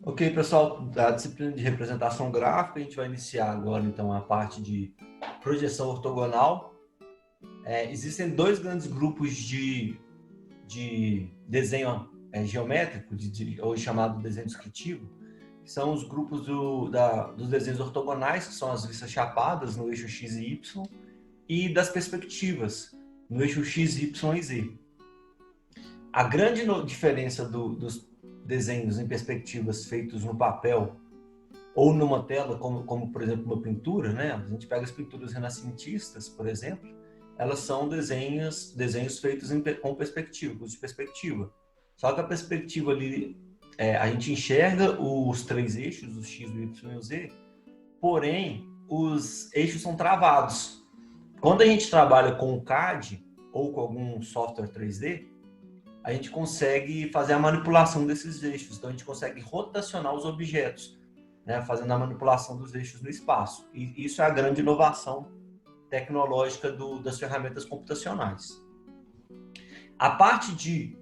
Ok, pessoal, da disciplina de representação gráfica, a gente vai iniciar agora, então, a parte de projeção ortogonal. Existem dois grandes grupos de desenho geométrico, hoje chamado desenho descritivo, que são os grupos dos desenhos ortogonais, que são as vistas chapadas no eixo X e Y, e das perspectivas, no eixo X, Y e Z. A grande diferença dos desenhos em perspectivas feitos no papel ou numa tela, como por exemplo, uma pintura, né? A gente pega as pinturas renascentistas, por exemplo, elas são desenhos feitos com perspectiva, de perspectiva. Só que a perspectiva ali, a gente enxerga os três eixos, o X, o Y e o Z, porém, os eixos são travados. Quando a gente trabalha com o CAD ou com algum software 3D, a gente consegue fazer a manipulação desses eixos. Então, a gente consegue rotacionar os objetos, né, fazendo a manipulação dos eixos no espaço. E isso é a grande inovação tecnológica das ferramentas computacionais. A parte de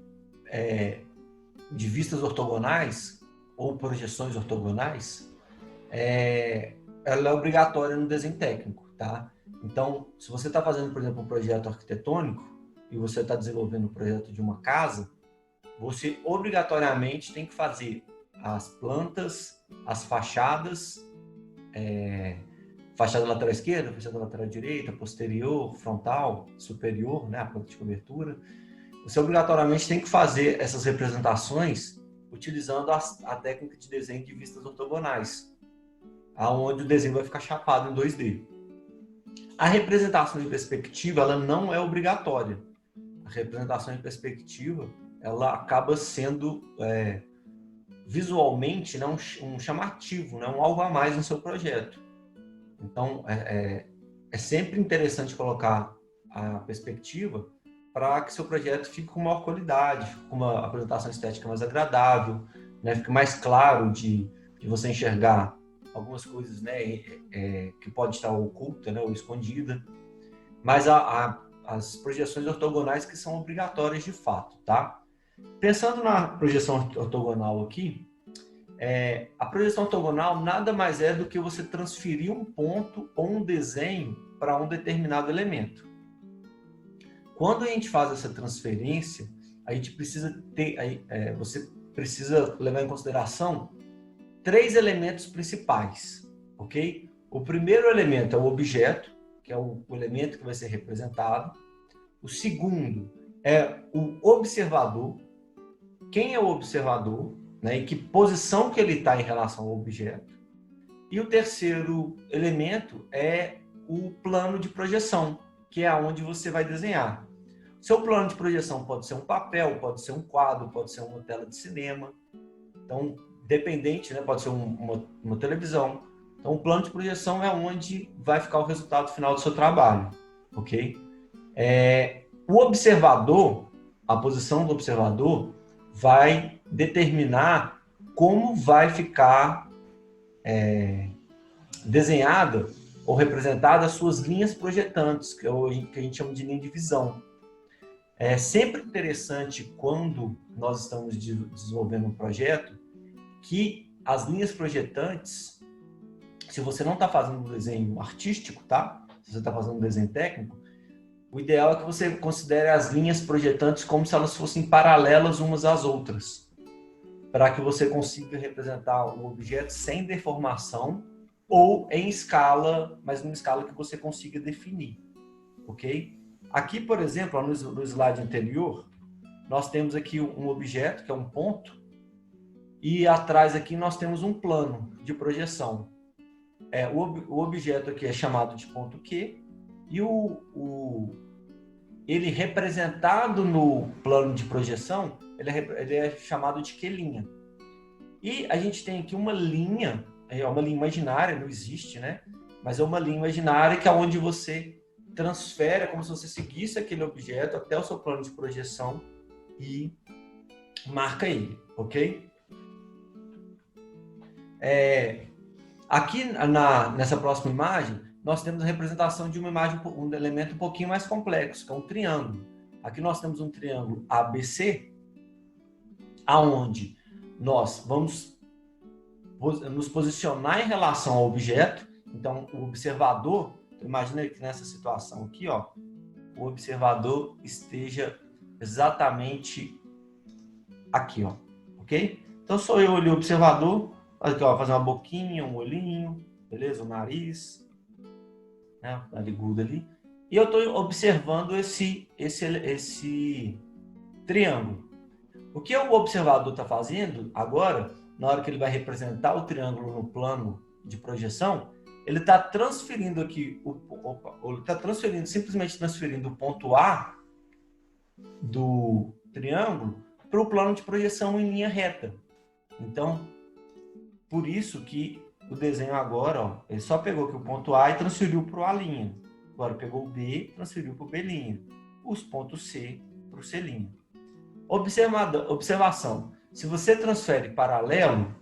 vistas ortogonais ou projeções ortogonais, ela é obrigatória no desenho técnico, tá? Então, se você está fazendo, por exemplo, um projeto arquitetônico e você está desenvolvendo um projeto de uma casa, você obrigatoriamente tem que fazer as plantas, as fachadas, fachada lateral esquerda, fachada lateral direita, posterior, frontal, superior, né, a planta de cobertura. Você obrigatoriamente tem que fazer essas representações utilizando a técnica de desenho de vistas ortogonais, aonde o desenho vai ficar chapado em 2D. A representação em perspectiva, ela não é obrigatória. A representação em perspectiva, ela acaba sendo visualmente, né, um chamativo, né, um algo a mais no seu projeto. Então, é sempre interessante colocar a perspectiva para que seu projeto fique com maior qualidade, fique com uma apresentação estética mais agradável, né, fique mais claro de você enxergar algumas coisas, né, que pode estar oculta, né, ou escondida. Mas as projeções ortogonais que são obrigatórias de fato, tá? Pensando na projeção ortogonal aqui, a projeção ortogonal nada mais é do que você transferir um ponto ou um desenho para um determinado elemento. Quando a gente faz essa transferência, a gente precisa você precisa levar em consideração 3 elementos principais, ok? O primeiro elemento é o objeto, que é o elemento que vai ser representado. O segundo é o observador. Quem é o observador, né, e que posição que ele está em relação ao objeto. E o terceiro elemento é o plano de projeção, que é onde você vai desenhar. Seu plano de projeção pode ser um papel, pode ser um quadro, pode ser uma tela de cinema. Então, dependente, né, pode ser uma televisão. Então, o plano de projeção é onde vai ficar o resultado final do seu trabalho, ok? O observador, a posição do observador, vai determinar como vai ficar desenhada ou representada as suas linhas projetantes, que a gente chama de linha de visão. É sempre interessante, quando nós estamos desenvolvendo um projeto, que as linhas projetantes, se você não está fazendo um desenho artístico, tá? Se você está fazendo um desenho técnico, o ideal é que você considere as linhas projetantes como se elas fossem paralelas umas às outras, para que você consiga representar o objeto sem deformação ou em escala, mas numa escala que você consiga definir, ok? Aqui, por exemplo, no slide anterior, nós temos aqui um objeto, que é um ponto, e atrás aqui nós temos um plano de projeção. O objeto aqui é chamado de ponto Q, e ele representado no plano de projeção, ele é chamado de Q'. E a gente tem aqui uma linha imaginária, não existe, né? Mas é uma linha imaginária que é onde você transfere, é como se você seguisse aquele objeto até o seu plano de projeção e marca ele, ok? Aqui nessa próxima imagem, nós temos a representação de uma imagem, um elemento um pouquinho mais complexo, que é um triângulo. Aqui nós temos um triângulo ABC, aonde nós vamos nos posicionar em relação ao objeto. Então, o observador, imagina que nessa situação aqui, ó, o observador esteja exatamente aqui, ó, ok? Então, sou eu ali, o observador, aqui, ó, fazer uma boquinha, um olhinho, beleza? O nariz, né? A liguda ali. E eu estou observando esse triângulo. O que o observador está fazendo agora, na hora que ele vai representar o triângulo no plano de projeção, ele está transferindo aqui, simplesmente transferindo o ponto A do triângulo para o plano de projeção em linha reta. Então, por isso que o desenho agora, ó, ele só pegou aqui o ponto A e transferiu para o A'. Agora pegou o B, transferiu para o B'. Os pontos C para o C'. Observação. Se você transfere paralelo,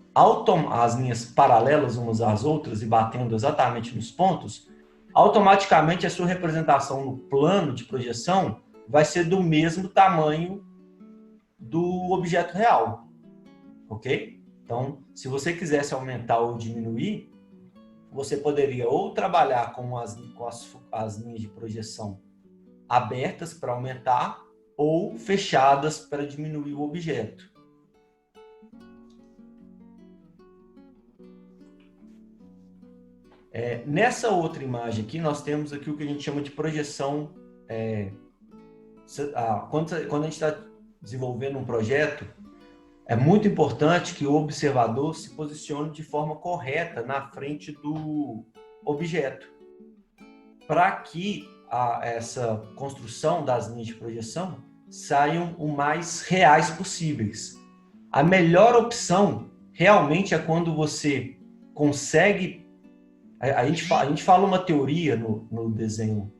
as linhas paralelas umas às outras e batendo exatamente nos pontos, automaticamente a sua representação no plano de projeção vai ser do mesmo tamanho do objeto real. Ok? Então, se você quisesse aumentar ou diminuir, você poderia ou trabalhar com as linhas de projeção abertas para aumentar ou fechadas para diminuir o objeto. Nessa outra imagem aqui, nós temos aqui o que a gente chama de projeção. Quando a gente está desenvolvendo um projeto, é muito importante que o observador se posicione de forma correta na frente do objeto, para que essa construção das linhas de projeção saiam o mais reais possíveis. A melhor opção realmente é quando você consegue... A gente fala uma teoria no desenho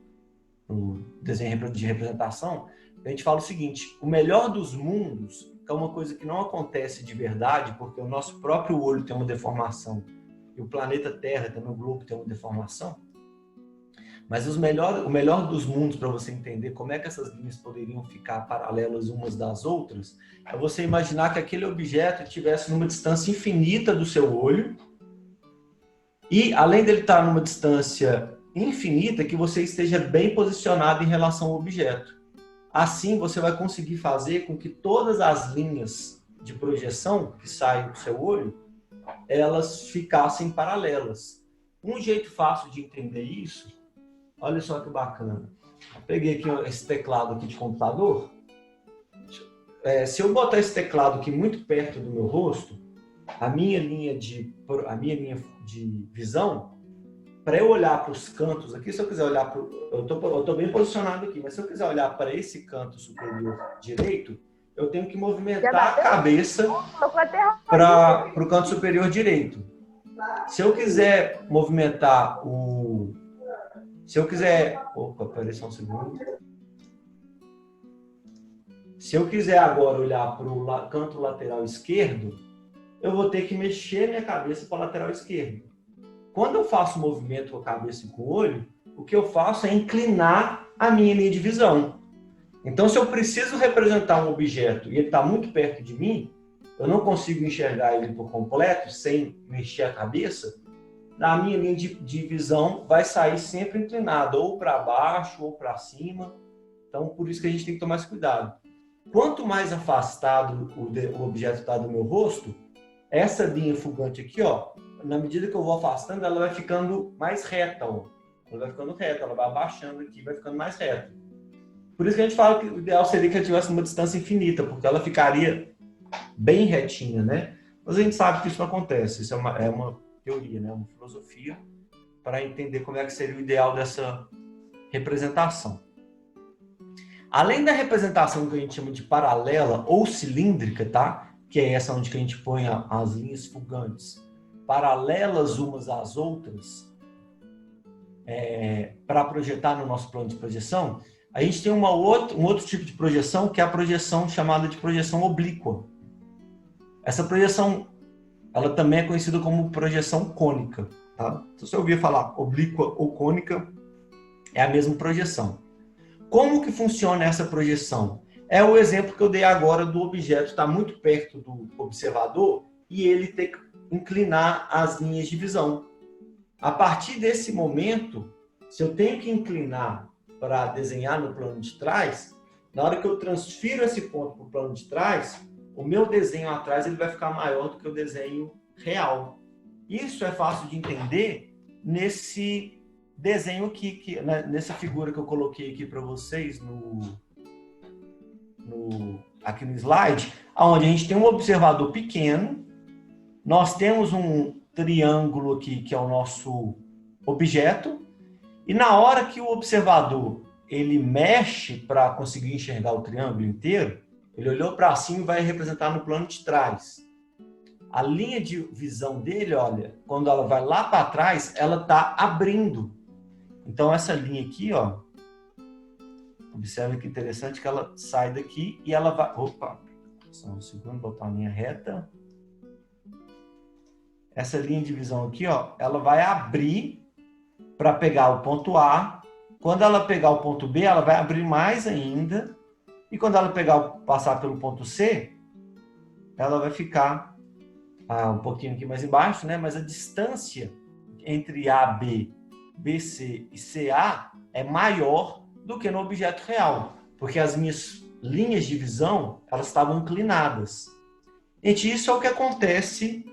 de representação, a gente fala o seguinte: o melhor dos mundos é uma coisa que não acontece de verdade, porque o nosso próprio olho tem uma deformação e o planeta Terra, também o globo, tem uma deformação. Mas o melhor dos mundos, para você entender como é que essas linhas poderiam ficar paralelas umas das outras, é você imaginar que aquele objeto estivesse numa distância infinita do seu olho e, além dele estar numa distância infinita, que você esteja bem posicionado em relação ao objeto. Assim, você vai conseguir fazer com que todas as linhas de projeção que saem do seu olho, elas ficassem paralelas. Um jeito fácil de entender isso, olha só que bacana. Eu peguei aqui esse teclado aqui de computador. Se eu botar esse teclado aqui muito perto do meu rosto, a minha linha de visão, para eu olhar para os cantos aqui, se eu quiser olhar para... Eu estou bem posicionado aqui, mas se eu quiser olhar para esse canto superior direito, eu tenho que movimentar a cabeça para o canto superior direito. Se eu quiser movimentar o... Opa, peraí só um segundo. Se eu quiser agora olhar para o canto lateral esquerdo, eu vou ter que mexer minha cabeça para o lateral esquerdo. Quando eu faço movimento com a cabeça e com o olho, o que eu faço é inclinar a minha linha de visão. Então, se eu preciso representar um objeto e ele está muito perto de mim, eu não consigo enxergar ele por completo, sem mexer a cabeça, a minha linha de visão vai sair sempre inclinada, ou para baixo ou para cima. Então, por isso que a gente tem que tomar esse cuidado. Quanto mais afastado o objeto está do meu rosto, essa linha fugante aqui, ó, na medida que eu vou afastando, ela vai ficando mais reta, ó. Ela vai ficando reta, ela vai abaixando aqui, vai ficando mais reta. Por isso que a gente fala que o ideal seria que ela tivesse uma distância infinita, porque ela ficaria bem retinha, né? Mas a gente sabe que isso não acontece. Isso é uma teoria, né? Uma filosofia para entender como é que seria o ideal dessa representação. Além da representação que a gente chama de paralela ou cilíndrica, tá? Que é essa onde que a gente põe as linhas fugantes paralelas umas às outras para projetar no nosso plano de projeção, a gente tem um outro tipo de projeção, que é a projeção chamada de projeção oblíqua. Essa projeção, ela também é conhecida como projeção cônica. Tá? Se você ouvir falar oblíqua ou cônica, é a mesma projeção. Como que funciona essa projeção? É o exemplo que eu dei agora do objeto estar muito perto do observador e ele ter inclinar as linhas de visão. A partir desse momento, se eu tenho que inclinar para desenhar no plano de trás, na hora que eu transfiro esse ponto para o plano de trás, o meu desenho atrás ele vai ficar maior do que o desenho real. Isso é fácil de entender nesse desenho aqui, nessa figura que eu coloquei aqui para vocês aqui no slide, onde a gente tem um observador pequeno, nós temos um triângulo aqui que é o nosso objeto, e na hora que o observador ele mexe para conseguir enxergar o triângulo inteiro, ele olhou para cima e vai representar no plano de trás. A linha de visão dele, olha, quando ela vai lá para trás, ela está abrindo. Então, essa linha aqui, ó, observe que interessante que ela sai daqui e ela vai... Opa, só um segundo, botar a linha reta. Essa linha de visão aqui, ó, ela vai abrir para pegar o ponto A. Quando ela pegar o ponto B, ela vai abrir mais ainda. E quando ela passar pelo ponto C, ela vai ficar um pouquinho aqui mais embaixo, né? Mas a distância entre AB, BC e CA é maior do que no objeto real, porque as minhas linhas de visão, elas estavam inclinadas. Gente, isso é o que acontece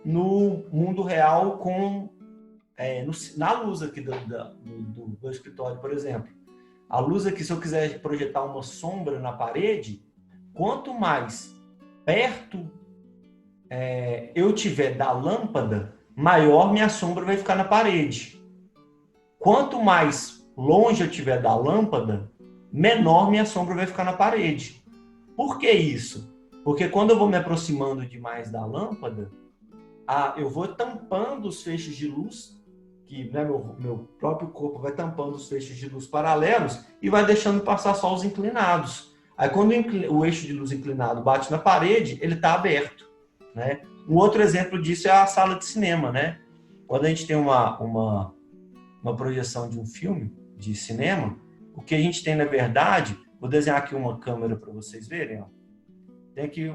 no mundo real na luz aqui do escritório, por exemplo. A luz aqui, se eu quiser projetar uma sombra na parede, quanto mais perto eu tiver da lâmpada, maior minha sombra vai ficar na parede. Quanto mais longe eu tiver da lâmpada, menor minha sombra vai ficar na parede. Por que isso? Porque quando eu vou me aproximando demais da lâmpada, eu vou tampando os feixes de luz, que né, meu próprio corpo vai tampando os feixes de luz paralelos e vai deixando passar só os inclinados. Aí quando o eixo de luz inclinado bate na parede, ele está aberto. Né? Um outro exemplo disso é a sala de cinema, né? Quando a gente tem uma projeção de um filme de cinema, o que a gente tem, na verdade, vou desenhar aqui uma câmera para vocês verem. Ó. Tem aqui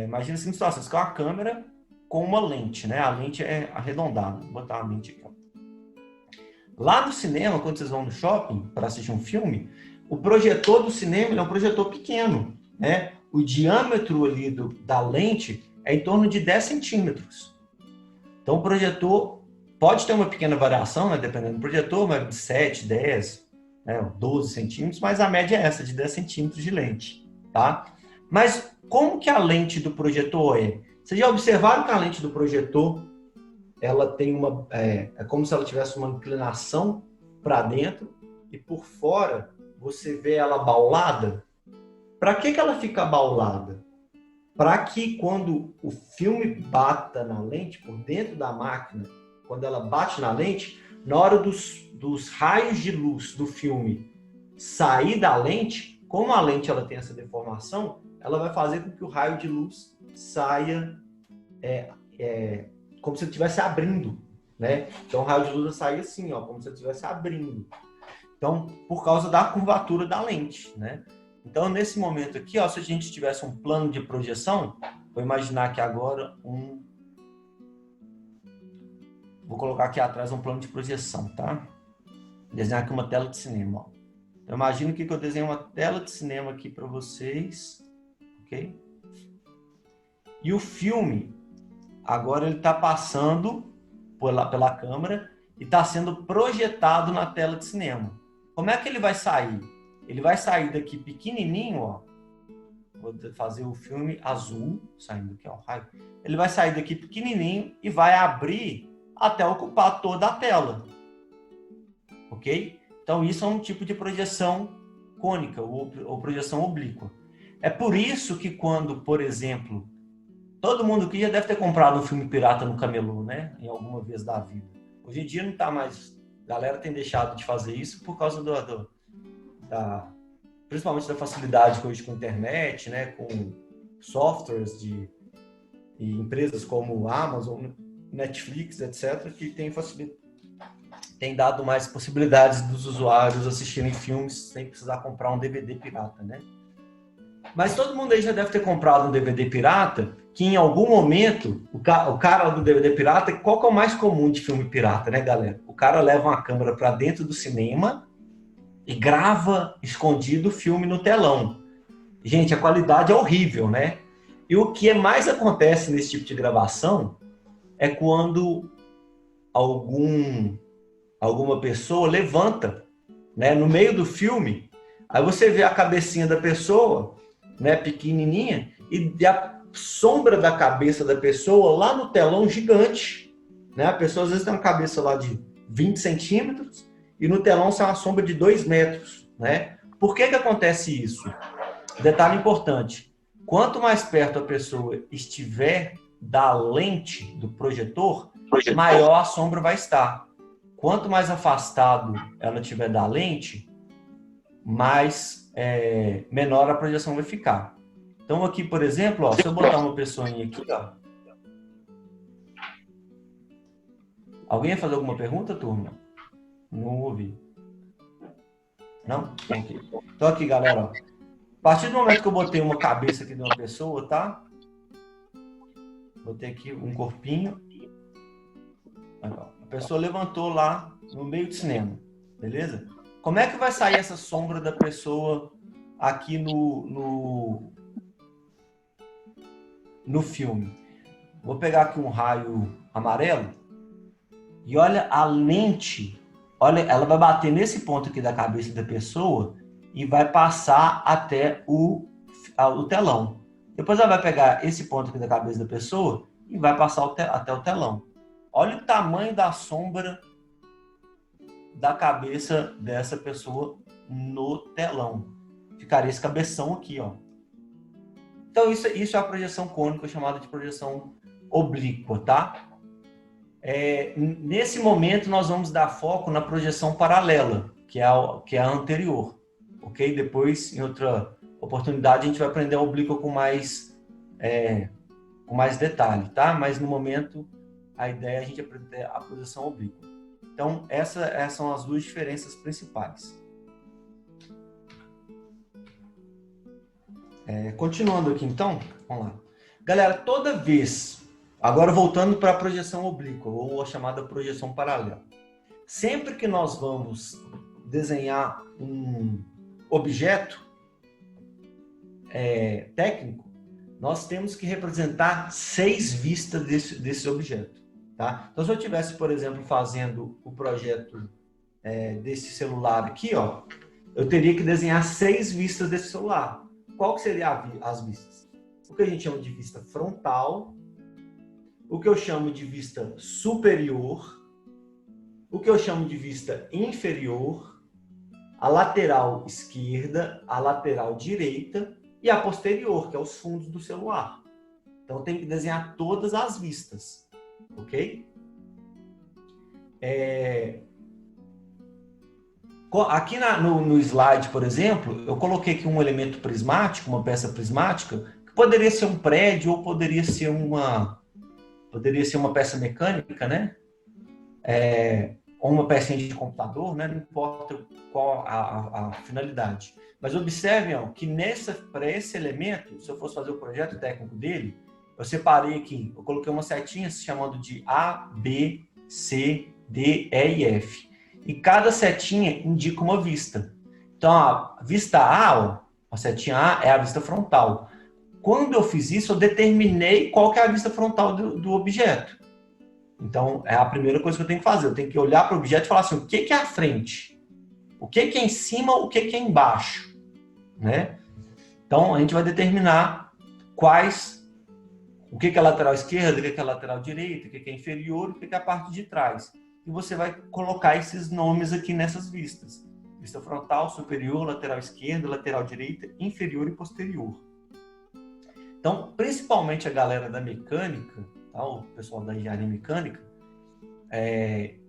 imagina assim, situações que é uma câmera com uma lente, né? A lente é arredondada. Vou botar a lente aqui. Ó. Lá no cinema, quando vocês vão no shopping para assistir um filme, o projetor do cinema é um projetor pequeno, né? O diâmetro ali da lente é em torno de 10 centímetros. Então, o projetor pode ter uma pequena variação, né, dependendo do projetor, mas de 7, 10, né, 12 centímetros, mas a média é essa, de 10 centímetros de lente. Tá? Mas como que a lente do projetor é? Vocês já observaram que a lente do projetor ela tem é como se ela tivesse uma inclinação para dentro e por fora você vê ela baulada? Para que ela fica baulada? Para que quando o filme bata na lente, por dentro da máquina, quando ela bate na lente, na hora dos raios de luz do filme sair da lente, como a lente ela tem essa deformação, ela vai fazer com que o raio de luz saia como se ele estivesse abrindo. Né? Então o raio de luz vai sair assim, ó, como se ele estivesse abrindo. Então, por causa da curvatura da lente, né? Então, nesse momento aqui, ó, se a gente tivesse um plano de projeção, vou imaginar que agora vou colocar aqui atrás um plano de projeção, tá? Desenhar aqui uma tela de cinema, ó. Então, imagino que eu desenho uma tela de cinema aqui para vocês, ok? E o filme, agora ele está passando pela câmera e está sendo projetado na tela de cinema. Como é que ele vai sair? Ele vai sair daqui pequenininho, ó. Vou fazer o filme azul, saindo aqui, ó, raio. Ele vai sair daqui pequenininho e vai abrir até ocupar toda a tela. Ok? Então, isso é um tipo de projeção cônica ou projeção oblíqua. É por isso que quando, por exemplo, todo mundo aqui já deve ter comprado um filme pirata no camelô, né? Em alguma vez da vida. Hoje em dia não está mais... A galera tem deixado de fazer isso por causa principalmente da facilidade que hoje com a internet, né, com softwares e empresas como Amazon, Netflix, etc., que tem dado mais possibilidades dos usuários assistirem filmes sem precisar comprar um DVD pirata, né? Mas todo mundo aí já deve ter comprado um DVD pirata, que em algum momento, o cara do DVD pirata, qual que é o mais comum de filme pirata, né, galera? O cara leva uma câmera para dentro do cinema e grava escondido o filme no telão. Gente, a qualidade é horrível, né? E o que mais acontece nesse tipo de gravação é quando alguma pessoa levanta, né, no meio do filme, aí você vê a cabecinha da pessoa, né, pequenininha, e a sombra da cabeça da pessoa lá no telão gigante, né? A pessoa às vezes tem uma cabeça lá de 20 centímetros e no telão sai uma sombra de 2 metros, né? Por que que acontece isso? Detalhe importante, quanto mais perto a pessoa estiver da lente do projetor, maior a sombra vai estar. Quanto mais afastado ela estiver da lente, menor a projeção vai ficar. Então aqui, por exemplo, ó, se eu botar uma pessoinha aqui, ó. Alguém ia fazer alguma pergunta, turma? Não ouvi. Não? Ok. Então aqui, galera, ó. A partir do momento que eu botei uma cabeça aqui de uma pessoa, tá? Botei aqui um corpinho. A pessoa levantou lá no meio do cinema, beleza? Como é que vai sair essa sombra da pessoa aqui no filme? Vou pegar aqui um raio amarelo e olha a lente, olha, ela vai bater nesse ponto aqui da cabeça da pessoa e vai passar até o telão. Depois ela vai pegar esse ponto aqui da cabeça da pessoa e vai passar até o telão. Olha o tamanho da sombra da cabeça dessa pessoa no telão. Ficaria esse cabeção aqui, ó. Então isso é a projeção cônica, chamada de projeção oblíqua, tá? Nesse momento nós vamos dar foco na projeção paralela, que é a anterior, ok? Depois, em outra oportunidade, a gente vai aprender a oblíqua com mais detalhe, tá? Mas no momento a ideia é a gente aprender a projeção oblíqua. Então, essas são as duas diferenças principais. Continuando aqui, então, vamos lá. Galera, toda vez, agora voltando para a projeção oblíqua, ou a chamada projeção paralela, sempre que nós vamos desenhar um objeto técnico, nós temos que representar 6 vistas desse objeto. Tá? Então, se eu estivesse, por exemplo, fazendo o projeto desse celular aqui, ó, eu teria que desenhar 6 vistas desse celular. Qual que seria as vistas? O que a gente chama de vista frontal, o que eu chamo de vista superior, o que eu chamo de vista inferior, a lateral esquerda, a lateral direita e a posterior, que é os fundos do celular. Então, eu tenho que desenhar todas as vistas. Ok? Aqui no slide, por exemplo, eu coloquei aqui um elemento prismático, uma peça prismática, que poderia ser um prédio ou poderia ser uma peça mecânica, né? Ou uma pecinha de computador, né? Não importa qual a finalidade. Mas observem ó, que para esse elemento, se eu fosse fazer o projeto técnico dele, eu separei aqui, eu coloquei uma setinha se chamando de A, B, C, D, E e F. E cada setinha indica uma vista. Então, a vista A, ó, a setinha A é a vista frontal. Quando eu fiz isso, eu determinei qual que é a vista frontal do objeto. Então, é a primeira coisa que eu tenho que fazer. Eu tenho que olhar para o objeto e falar assim, o que é a frente? O que é em cima, o que é embaixo? Né? Então, a gente vai determinar o que é a lateral esquerda, o que é a lateral direita, o que é inferior, o que é a parte de trás. E você vai colocar esses nomes aqui nessas vistas. Vista frontal, superior, lateral esquerda, lateral direita, inferior e posterior. Então, principalmente a galera da mecânica, tá? O pessoal da engenharia mecânica,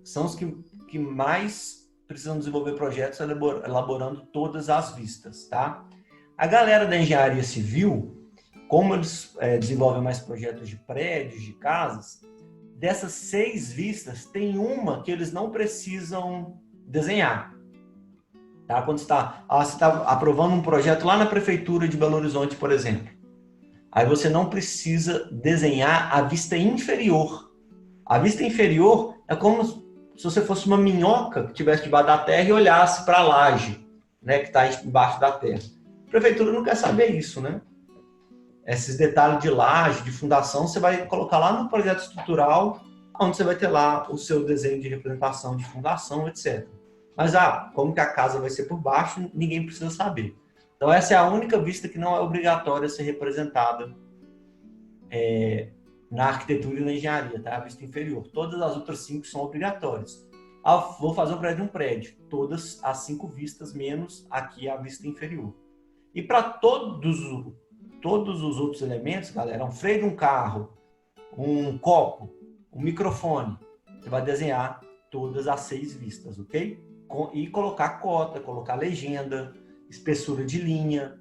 são os que mais precisam desenvolver projetos elaborando todas as vistas. Tá? A galera da engenharia civil, como eles desenvolvem mais projetos de prédios, de casas, dessas 6 vistas, tem uma que eles não precisam desenhar. Tá? Quando você está aprovando um projeto lá na prefeitura de Belo Horizonte, por exemplo, aí você não precisa desenhar a vista inferior. A vista inferior é como se você fosse uma minhoca que estivesse debaixo da terra e olhasse para a laje, né, que está embaixo da terra. A prefeitura não quer saber isso, né? Esses detalhes de laje, de fundação, você vai colocar lá no projeto estrutural, onde você vai ter lá o seu desenho de representação de fundação, etc. Mas, como que a casa vai ser por baixo, ninguém precisa saber. Então, essa é a única vista que não é obrigatória a ser representada na arquitetura e na engenharia, tá? A vista inferior. Todas as outras 5 são obrigatórias. Vou fazer o prédio de um prédio. Todas as 5 vistas, menos aqui a vista inferior. E para todos os outros elementos, galera, um freio de um carro, um copo, um microfone, você vai desenhar todas as 6 vistas, ok? E colocar cota, colocar legenda, espessura de linha,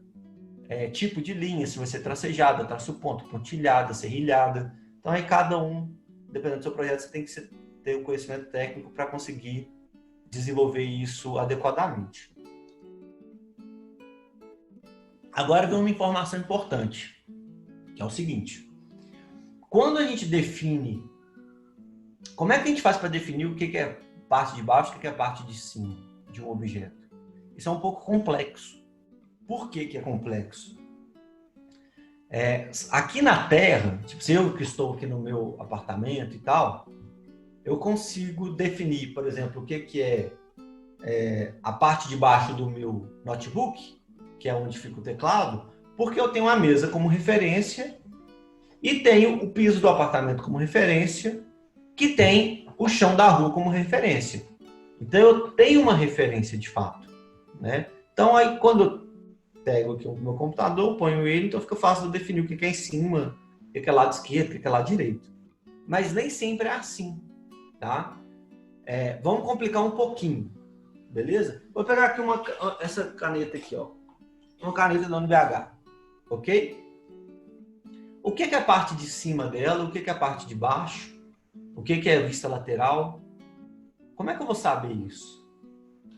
tipo de linha, se vai ser tracejada, traço ponto, pontilhada, serrilhada. Então, aí cada um, dependendo do seu projeto, você tem que ter um conhecimento técnico para conseguir desenvolver isso adequadamente. Agora vem uma informação importante, que é o seguinte. Quando a gente define... Como é que a gente faz para definir o que é parte de baixo e o que é parte de cima de um objeto? Isso é um pouco complexo. Por que é complexo? Aqui na Terra, tipo, se eu que estou aqui no meu apartamento e tal, eu consigo definir, por exemplo, o que é a parte de baixo do meu notebook, que é onde fica o teclado, porque eu tenho uma mesa como referência e tenho o piso do apartamento como referência, que tem o chão da rua como referência. Então, eu tenho uma referência de fato, né? Então, aí, quando eu pego aqui o meu computador, ponho ele, então fica fácil de definir o que é em cima, o que é lado esquerdo, o que é lado direito. Mas nem sempre é assim, tá? Vamos complicar um pouquinho, beleza? Vou pegar aqui essa caneta aqui, ó. Uma caneta da UniBH, ok? O que é a parte de cima dela? O que é a parte de baixo? O que é a vista lateral? Como é que eu vou saber isso?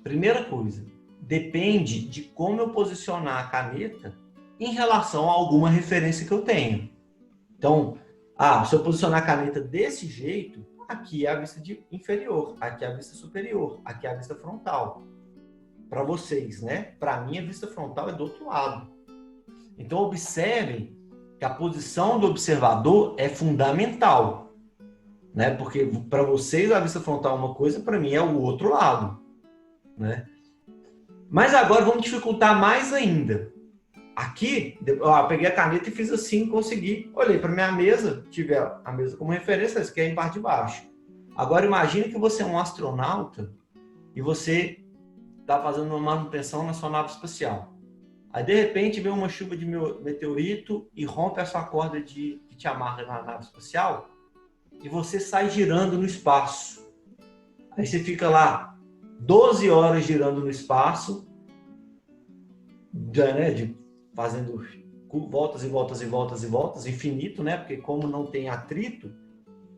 Primeira coisa, depende de como eu posicionar a caneta em relação a alguma referência que eu tenho. Então, se eu posicionar a caneta desse jeito, aqui é a vista inferior, aqui é a vista superior, aqui é a vista frontal. Para vocês, né? Para mim, a vista frontal é do outro lado. Então, observem que a posição do observador é fundamental, né? Porque para vocês a vista frontal é uma coisa, para mim é o outro lado, né? Mas agora vamos dificultar mais ainda. Aqui, eu peguei a caneta e fiz assim, consegui. Olhei para minha mesa, tive a mesa como referência, isso aqui é em parte de baixo. Agora imagine que você é um astronauta e você está fazendo uma manutenção na sua nave espacial. Aí, de repente, vem uma chuva de meteorito e rompe a sua corda que te amarra na nave espacial e você sai girando no espaço. Aí você fica lá 12 horas girando no espaço, fazendo voltas e voltas e voltas e voltas, infinito, né? Porque como não tem atrito,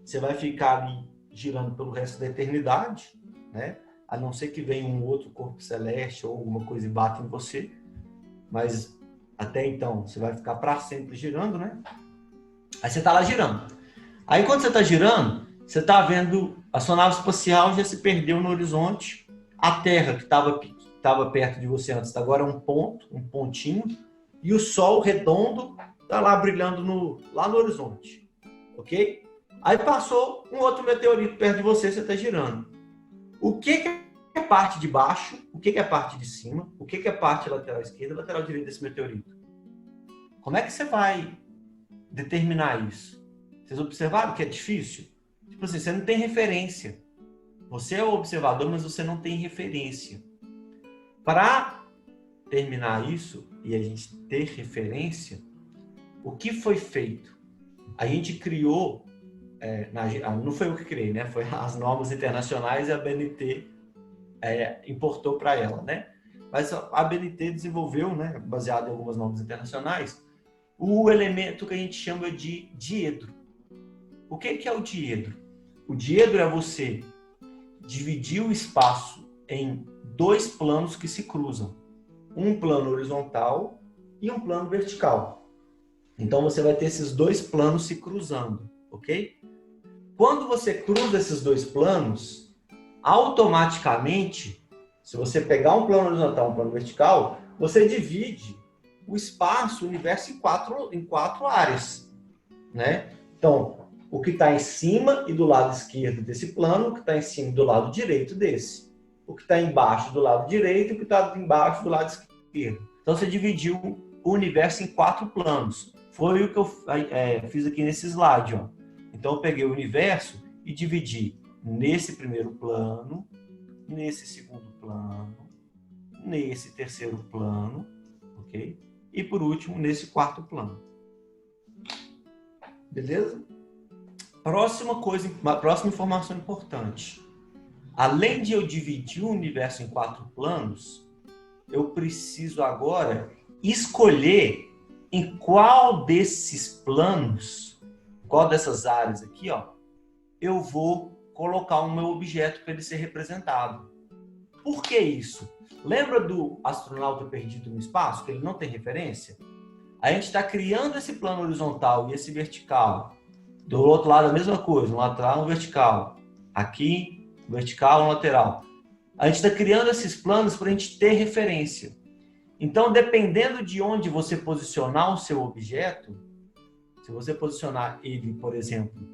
você vai ficar ali girando pelo resto da eternidade, né? A não ser que venha um outro corpo celeste ou alguma coisa e bata em você. Mas até então, você vai ficar para sempre girando, né? Aí você está lá girando. Aí quando você está girando, você está vendo a sua nave espacial já se perdeu no horizonte. A Terra, que estava perto de você antes, agora é um pontinho. E o Sol redondo está lá brilhando lá no horizonte. Ok? Aí passou um outro meteorito perto de você, você está girando. O que é a parte de baixo? O que é a parte de cima? O que é a parte lateral esquerda e lateral direita desse meteorito? Como é que você vai determinar isso? Vocês observaram que é difícil? Tipo assim, você não tem referência. Você é o observador, mas você não tem referência. Para terminar isso e a gente ter referência, o que foi feito? A gente criou, não foi eu que criei, né? Foi as normas internacionais e a BNT importou para ela, né? Mas a BNT desenvolveu, né, baseado em algumas normas internacionais, o elemento que a gente chama de diedro. O que é o diedro? O diedro é você dividir o espaço em dois planos que se cruzam. Um plano horizontal e um plano vertical. Então, você vai ter esses dois planos se cruzando, ok? Quando você cruza esses dois planos, automaticamente, se você pegar um plano horizontal e um plano vertical, você divide o espaço, o universo em quatro áreas, né? Então, o que está em cima e do lado esquerdo desse plano, o que está em cima e do lado direito desse, o que está embaixo do lado direito e o que está embaixo do lado esquerdo. Então, você dividiu o universo em quatro planos. Foi o que eu fiz aqui nesse slide, ó. Então, eu peguei o universo e dividi nesse primeiro plano, nesse segundo plano, nesse terceiro plano, ok? E, por último, nesse quarto plano. Beleza? Próxima informação importante. Além de eu dividir o universo em quatro planos, eu preciso agora escolher em qual desses planos, qual dessas áreas aqui, ó, eu vou colocar o meu objeto para ele ser representado. Por que isso? Lembra do astronauta perdido no espaço, que ele não tem referência? A gente está criando esse plano horizontal e esse vertical. Do outro lado, a mesma coisa, um lateral e um vertical. Aqui, vertical e um lateral. A gente está criando esses planos para a gente ter referência. Então, dependendo de onde você posicionar o seu objeto, se você posicionar ele, por exemplo,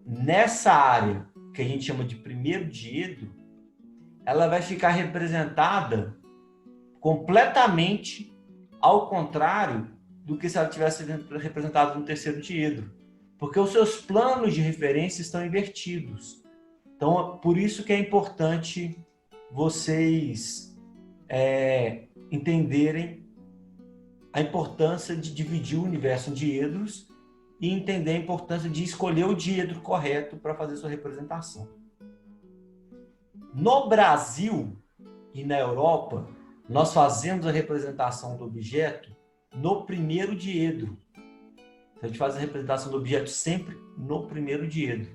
nessa área que a gente chama de primeiro diedro, ela vai ficar representada completamente ao contrário do que se ela tivesse representada no terceiro diedro. Porque os seus planos de referência estão invertidos. Então, por isso que é importante vocês entenderem a importância de dividir o universo em diedros e entender a importância de escolher o diedro correto para fazer sua representação. No Brasil e na Europa, nós fazemos a representação do objeto no primeiro diedro. A gente faz a representação do objeto sempre no primeiro diedro.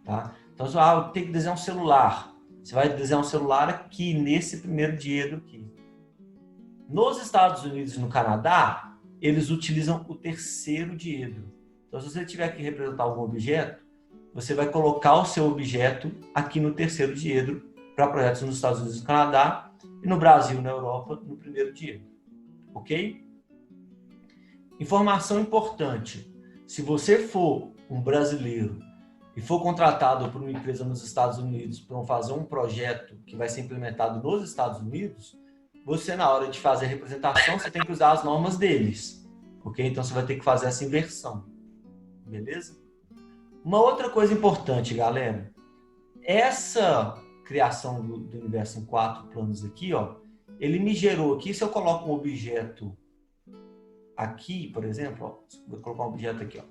Tá? Então, eu tenho que desenhar um celular. Você vai desenhar um celular aqui, nesse primeiro diedro aqui. Nos Estados Unidos e no Canadá, eles utilizam o terceiro diedro. Então, se você tiver que representar algum objeto, você vai colocar o seu objeto aqui no terceiro diedro para projetos nos Estados Unidos e no Canadá, e no Brasil e na Europa, no primeiro diedro. Ok? Informação importante. Se você for um brasileiro e for contratado por uma empresa nos Estados Unidos para fazer um projeto que vai ser implementado nos Estados Unidos, você, na hora de fazer a representação, você tem que usar as normas deles. Ok? Então, você vai ter que fazer essa inversão. Beleza? Uma outra coisa importante, galera. Essa criação do universo em quatro planos aqui, ó, ele me gerou aqui, se eu coloco um objeto aqui, por exemplo, ó, vou colocar um objeto aqui, ó,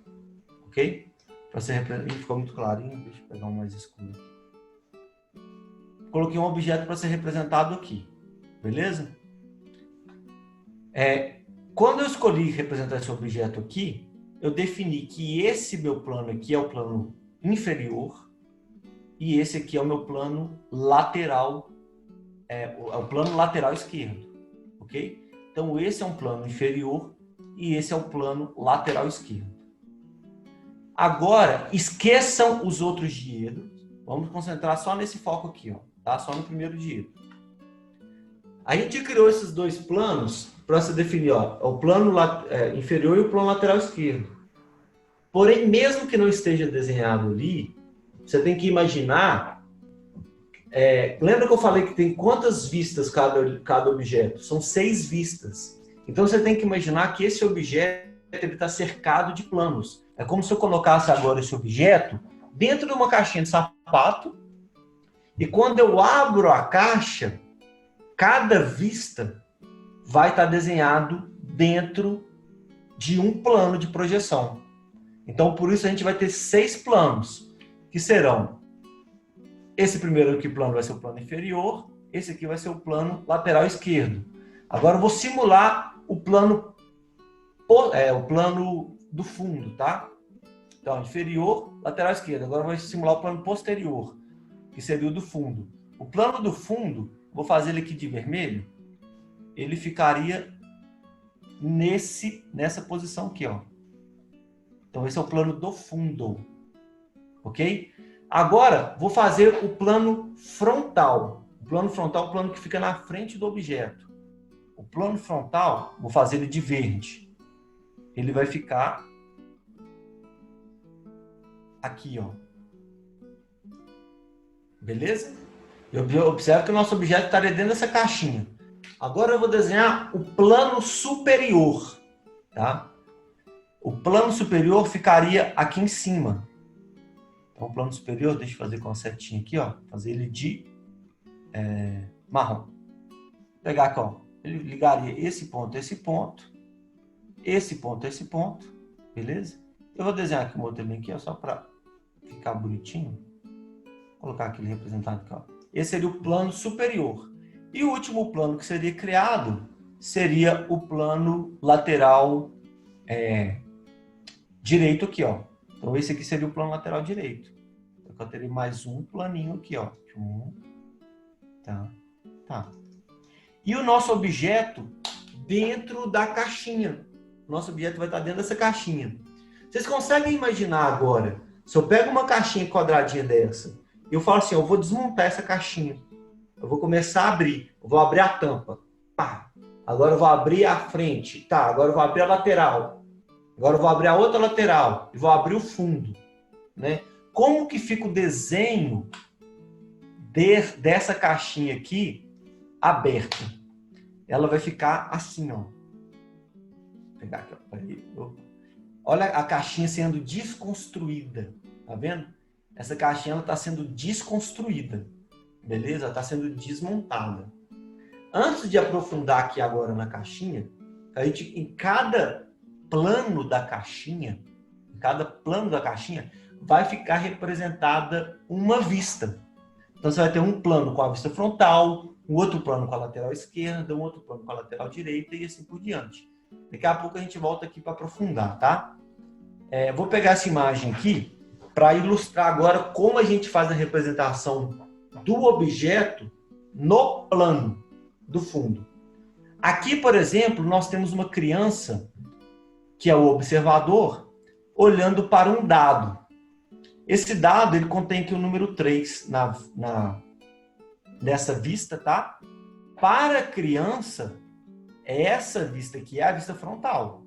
ok? Para ser representado, ficou muito clarinho, deixa eu pegar um mais escuro aqui. Coloquei um objeto para ser representado aqui, beleza? Quando eu escolhi representar esse objeto aqui, eu defini que esse meu plano aqui é o plano inferior e esse aqui é o meu plano lateral, é o plano lateral esquerdo, ok? Então, esse é um plano inferior e esse é o plano lateral esquerdo. Agora, esqueçam os outros diedros. Vamos concentrar só nesse foco aqui, ó, tá? Só no primeiro diedro. A gente criou esses dois planos para se definir, ó, o plano inferior e o plano lateral esquerdo. Porém, mesmo que não esteja desenhado ali, você tem que imaginar... lembra que eu falei que tem quantas vistas cada objeto? São 6 vistas. Então, você tem que imaginar que esse objeto está cercado de planos. É como se eu colocasse agora esse objeto dentro de uma caixinha de sapato e quando eu abro a caixa, cada vista vai estar desenhado dentro de um plano de projeção. Então, por isso, a gente vai ter 6 planos, que serão... Esse primeiro aqui plano vai ser o plano inferior, esse aqui vai ser o plano lateral esquerdo. Agora eu vou simular o plano do fundo, tá? Então, inferior, lateral esquerdo. Agora eu vou simular o plano posterior, que seria o do fundo. O plano do fundo, vou fazer ele aqui de vermelho, ele ficaria nessa posição aqui, ó. Então, esse é o plano do fundo, ok? Agora, vou fazer o plano frontal. O plano frontal é o plano que fica na frente do objeto. O plano frontal, vou fazer ele de verde. Ele vai ficar aqui, ó. Beleza? Eu observo que o nosso objeto estaria dentro dessa caixinha. Agora eu vou desenhar o plano superior, tá? O plano superior ficaria aqui em cima. Então, o plano superior, deixa eu fazer com a setinha aqui, ó. Fazer ele de marrom. Vou pegar aqui, ó. Ele ligaria esse ponto, esse ponto. Esse ponto, esse ponto. Beleza? Eu vou desenhar aqui um outro link aqui, ó, só para ficar bonitinho. Vou colocar aquele representado aqui, ó. Esse seria o plano superior. E o último plano que seria criado seria o plano lateral direito aqui, ó. Então, esse aqui seria o plano lateral direito. Então, eu teria mais um planinho aqui, ó. Tá. E o nosso objeto dentro da caixinha. O nosso objeto vai estar dentro dessa caixinha. Vocês conseguem imaginar agora, se eu pego uma caixinha quadradinha dessa, e eu falo assim, eu vou desmontar essa caixinha. Eu vou começar a abrir. Eu vou abrir a tampa. Pá. Agora eu vou abrir a frente. Tá, agora eu vou abrir a lateral. Agora eu vou abrir a outra lateral. E vou abrir o fundo. Né? Como que fica o desenho dessa caixinha aqui aberta? Ela vai ficar assim, ó. Vou pegar aqui, ó. Olha a caixinha sendo desconstruída. Tá vendo? Essa caixinha está sendo desconstruída. Beleza? Está sendo desmontada. Antes de aprofundar aqui agora na caixinha, a gente, em cada plano da caixinha, vai ficar representada uma vista. Então, você vai ter um plano com a vista frontal, um outro plano com a lateral esquerda, um outro plano com a lateral direita e assim por diante. Daqui a pouco a gente volta aqui para aprofundar, tá? Vou pegar essa imagem aqui para ilustrar agora como a gente faz a representação do objeto no plano do fundo. Aqui, por exemplo, nós temos uma criança, que é o observador, olhando para um dado. Esse dado, ele contém aqui o número 3 nessa vista, tá? Para a criança, essa vista aqui é a vista frontal,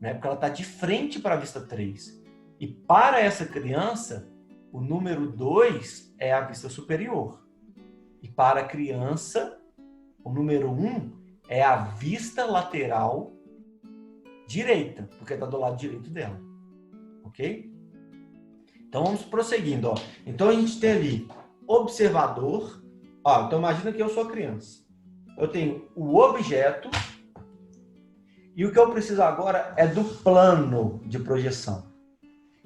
né? Porque ela está de frente para a vista 3. E para essa criança, o número 2 é a vista superior. E para a criança, o número 1 é a vista lateral direita, porque está do lado direito dela. Ok? Então, vamos prosseguindo. Ó. Então, a gente tem ali observador. Ó, então, imagina que eu sou a criança. Eu tenho o objeto. E o que eu preciso agora é do plano de projeção.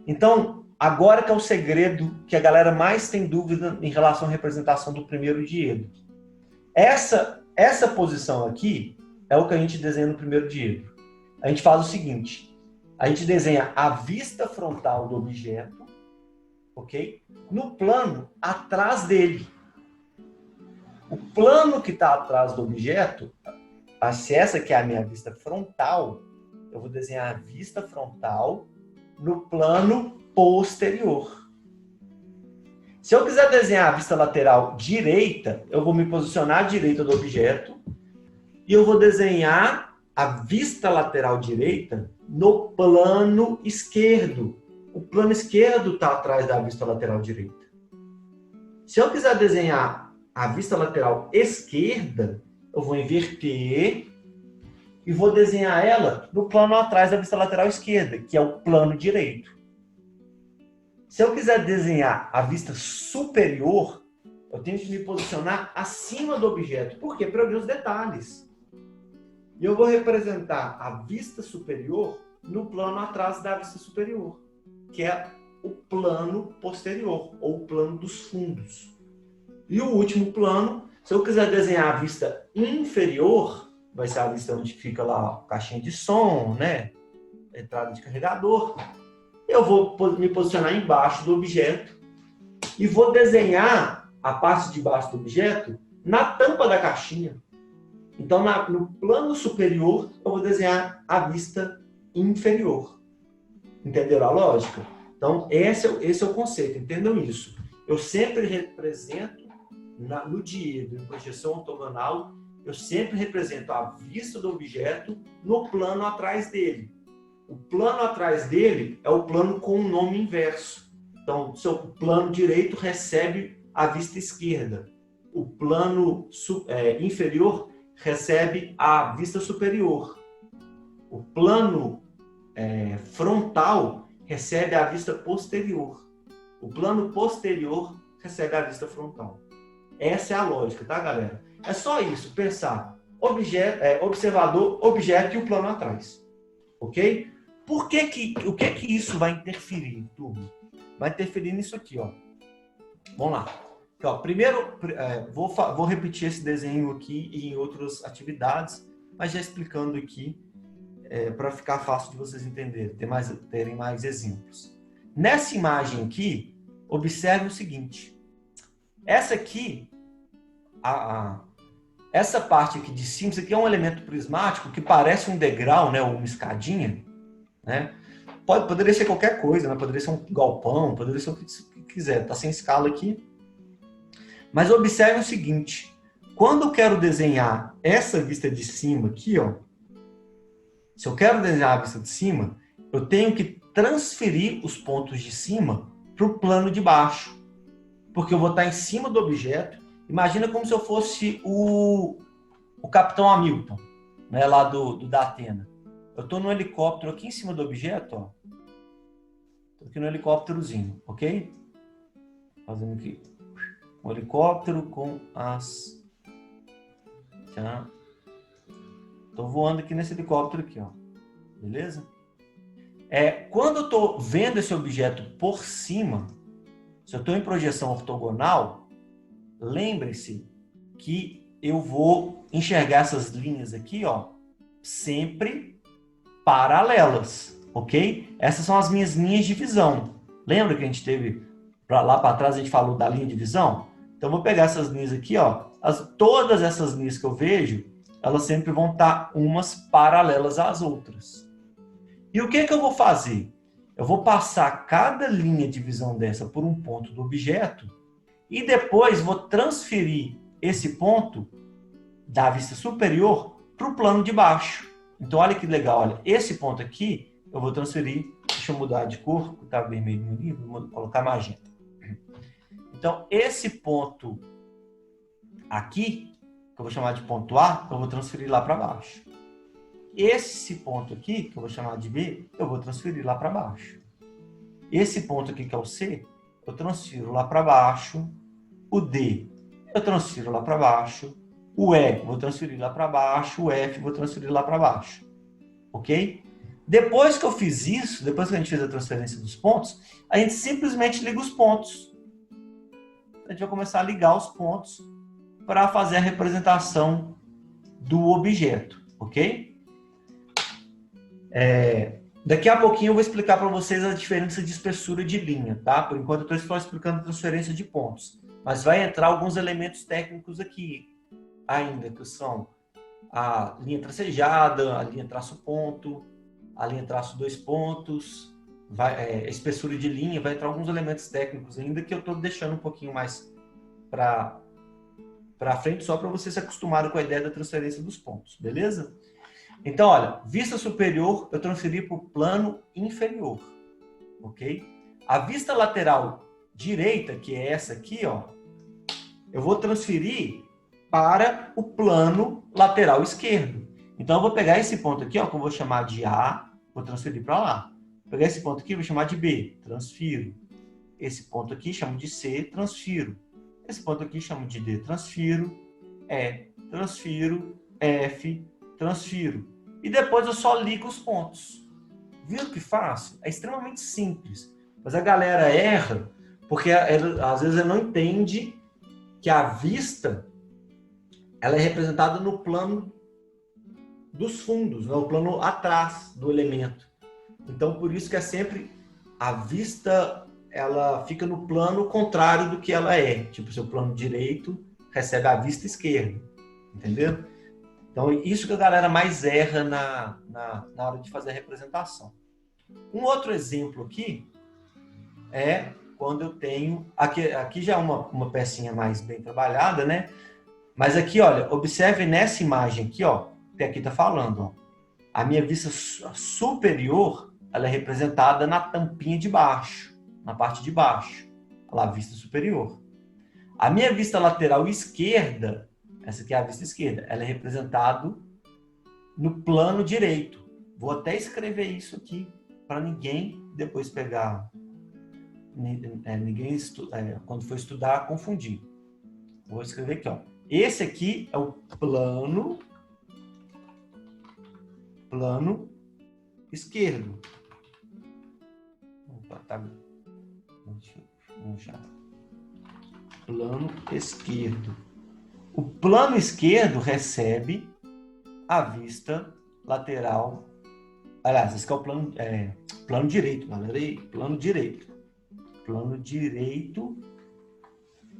Então, agora que é o segredo que a galera mais tem dúvida em relação à representação do primeiro diedro. Essa posição aqui é o que a gente desenha no primeiro diedro. A gente faz o seguinte, a gente desenha a vista frontal do objeto, ok? No plano atrás dele. O plano que está atrás do objeto, se essa aqui é a minha vista frontal, eu vou desenhar a vista frontal no plano posterior. Se eu quiser desenhar a vista lateral direita, eu vou me posicionar à direita do objeto e eu vou desenhar a vista lateral direita no plano esquerdo. O plano esquerdo está atrás da vista lateral direita. Se eu quiser desenhar a vista lateral esquerda, eu vou inverter e vou desenhar ela no plano atrás da vista lateral esquerda, que é o plano direito. Se eu quiser desenhar a vista superior, eu tenho que me posicionar acima do objeto. Por quê? Para eu ver os detalhes. E eu vou representar a vista superior no plano atrás da vista superior, que é o plano posterior, ou o plano dos fundos. E o último plano, se eu quiser desenhar a vista inferior, vai ser a vista onde fica lá a caixinha de som, né? Entrada de carregador. Eu vou me posicionar embaixo do objeto e vou desenhar a parte de baixo do objeto na tampa da caixinha. Então, no plano superior, eu vou desenhar a vista inferior. Entenderam a lógica? Então, esse é o conceito. Entendam isso. Eu sempre represento, no diedro, em projeção ortogonal, eu sempre represento a vista do objeto no plano atrás dele. O plano atrás dele é o plano com o nome inverso. Então, o seu plano direito recebe a vista esquerda. O plano inferior recebe a vista superior. O plano frontal recebe a vista posterior. O plano posterior recebe a vista frontal. Essa é a lógica, tá, galera? É só isso, pensar observador, objeto e o plano atrás. Ok? O que isso vai interferir, turma? Vai interferir nisso aqui, ó. Vamos lá. Então, primeiro, vou repetir esse desenho aqui em outras atividades, mas já explicando aqui para ficar fácil de vocês entenderem, terem mais exemplos. Nessa imagem aqui, observe o seguinte. Essa aqui, essa parte aqui de cima, isso aqui é um elemento prismático que parece um degrau, né, ou uma escadinha, né? Poderia ser qualquer coisa, né? Poderia ser um galpão, poderia ser o que quiser. Está sem escala aqui. Mas observe o seguinte. Quando eu quero desenhar essa vista de cima aqui, ó, se eu quero desenhar a vista de cima, eu tenho que transferir os pontos de cima para o plano de baixo. Porque eu vou estar em cima do objeto. Imagina como se eu fosse o Capitão Hamilton, né, lá da Atena. Eu estou no helicóptero aqui em cima do objeto, ó. Estou aqui no helicópterozinho, ok? Fazendo aqui um helicóptero com as... Estou voando aqui nesse helicóptero aqui, ó. Beleza? Quando eu estou vendo esse objeto por cima, se eu estou em projeção ortogonal, lembre-se que eu vou enxergar essas linhas aqui, ó, sempre paralelas, ok? Essas são as minhas linhas de visão. Lembra que a gente teve, lá para trás, a gente falou da linha de visão? Então, eu vou pegar essas linhas aqui, ó. Todas essas linhas que eu vejo, elas sempre vão estar umas paralelas às outras. E o que eu vou fazer? Eu vou passar cada linha de visão dessa por um ponto do objeto e depois vou transferir esse ponto da vista superior para o plano de baixo. Então, olha que legal, olha, esse ponto aqui eu vou transferir, deixa eu mudar de cor, que está vermelho no livro, vou colocar magenta. Então, esse ponto aqui, que eu vou chamar de ponto A, eu vou transferir lá para baixo. Esse ponto aqui, que eu vou chamar de B, eu vou transferir lá para baixo. Esse ponto aqui, que é o C, eu transfiro lá para baixo. O D, eu transfiro lá para baixo. O E, vou transferir lá para baixo. O F, vou transferir lá para baixo. Ok? Depois que eu fiz isso, depois que a gente fez a transferência dos pontos, a gente simplesmente liga os pontos. A gente vai começar a ligar os pontos para fazer a representação do objeto. Ok? Daqui a pouquinho eu vou explicar para vocês a diferença de espessura de linha, tá? Por enquanto eu estou só explicando a transferência de pontos. Mas vai entrar alguns elementos técnicos aqui ainda, que são a linha tracejada, a linha traço-ponto, a linha traço dois pontos, espessura de linha, vai entrar alguns elementos técnicos ainda que eu estou deixando um pouquinho mais para frente, só para vocês se acostumarem com a ideia da transferência dos pontos, beleza? Então, olha, vista superior eu transferi para o plano inferior, ok? A vista lateral direita, que é essa aqui, ó, eu vou transferir para o plano lateral esquerdo. Então, eu vou pegar esse ponto aqui, ó, que eu vou chamar de A, vou transferir para lá. Vou pegar esse ponto aqui, vou chamar de B, transfiro. Esse ponto aqui, chamo de C, transfiro. Esse ponto aqui, chamo de D, transfiro. E, transfiro. F, transfiro. E depois eu só ligo os pontos. Viu que fácil? É extremamente simples. Mas a galera erra, porque às vezes ela não entende que a vista ela é representada no plano dos fundos, no plano atrás do elemento. Então, por isso que é sempre a vista ela fica no plano contrário do que ela é. Tipo, seu plano direito recebe a vista esquerda. Entendeu? Então, isso que a galera mais erra na hora de fazer a representação. Um outro exemplo aqui é quando eu tenho... Aqui já é uma pecinha mais bem trabalhada, né? Mas aqui, olha, observe nessa imagem aqui, ó, que aqui está falando, ó, a minha vista superior, ela é representada na tampinha de baixo, na parte de baixo, olha lá, a vista superior. A minha vista lateral esquerda, essa aqui é a vista esquerda, ela é representada no plano direito. Vou até escrever isso aqui para ninguém depois pegar, quando for estudar, confundir. Vou escrever aqui, ó. Esse aqui é o plano esquerdo. Opa, tá. Vamos chamar. Plano esquerdo. O plano esquerdo recebe a vista lateral. Aliás, esse aqui é o plano direito, galera. Plano direito. Plano direito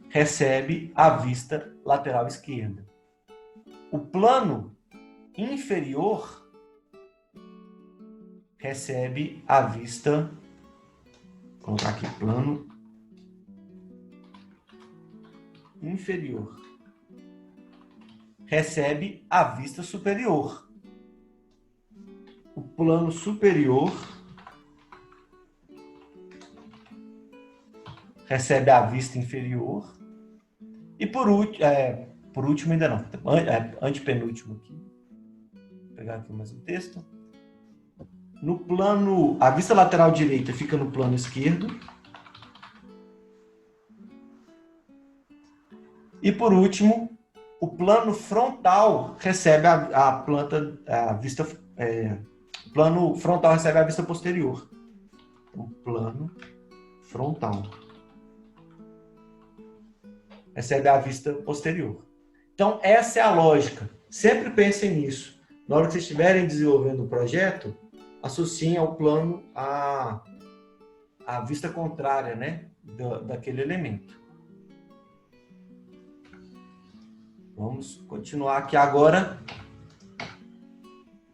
recebe a vista lateral esquerda. O plano inferior recebe a vista, vou colocar aqui, plano inferior recebe a vista superior. O plano superior recebe a vista inferior. E por último ainda não, antepenúltimo aqui. Vou pegar aqui mais um texto. No plano, a vista lateral direita fica no plano esquerdo. E por último, o plano frontal recebe plano frontal recebe a vista posterior. O plano frontal recebe a vista posterior. Então, essa é a lógica. Sempre pensem nisso. Na hora que vocês estiverem desenvolvendo um projeto, associem ao plano a vista contrária, né, daquele elemento. Vamos continuar aqui agora.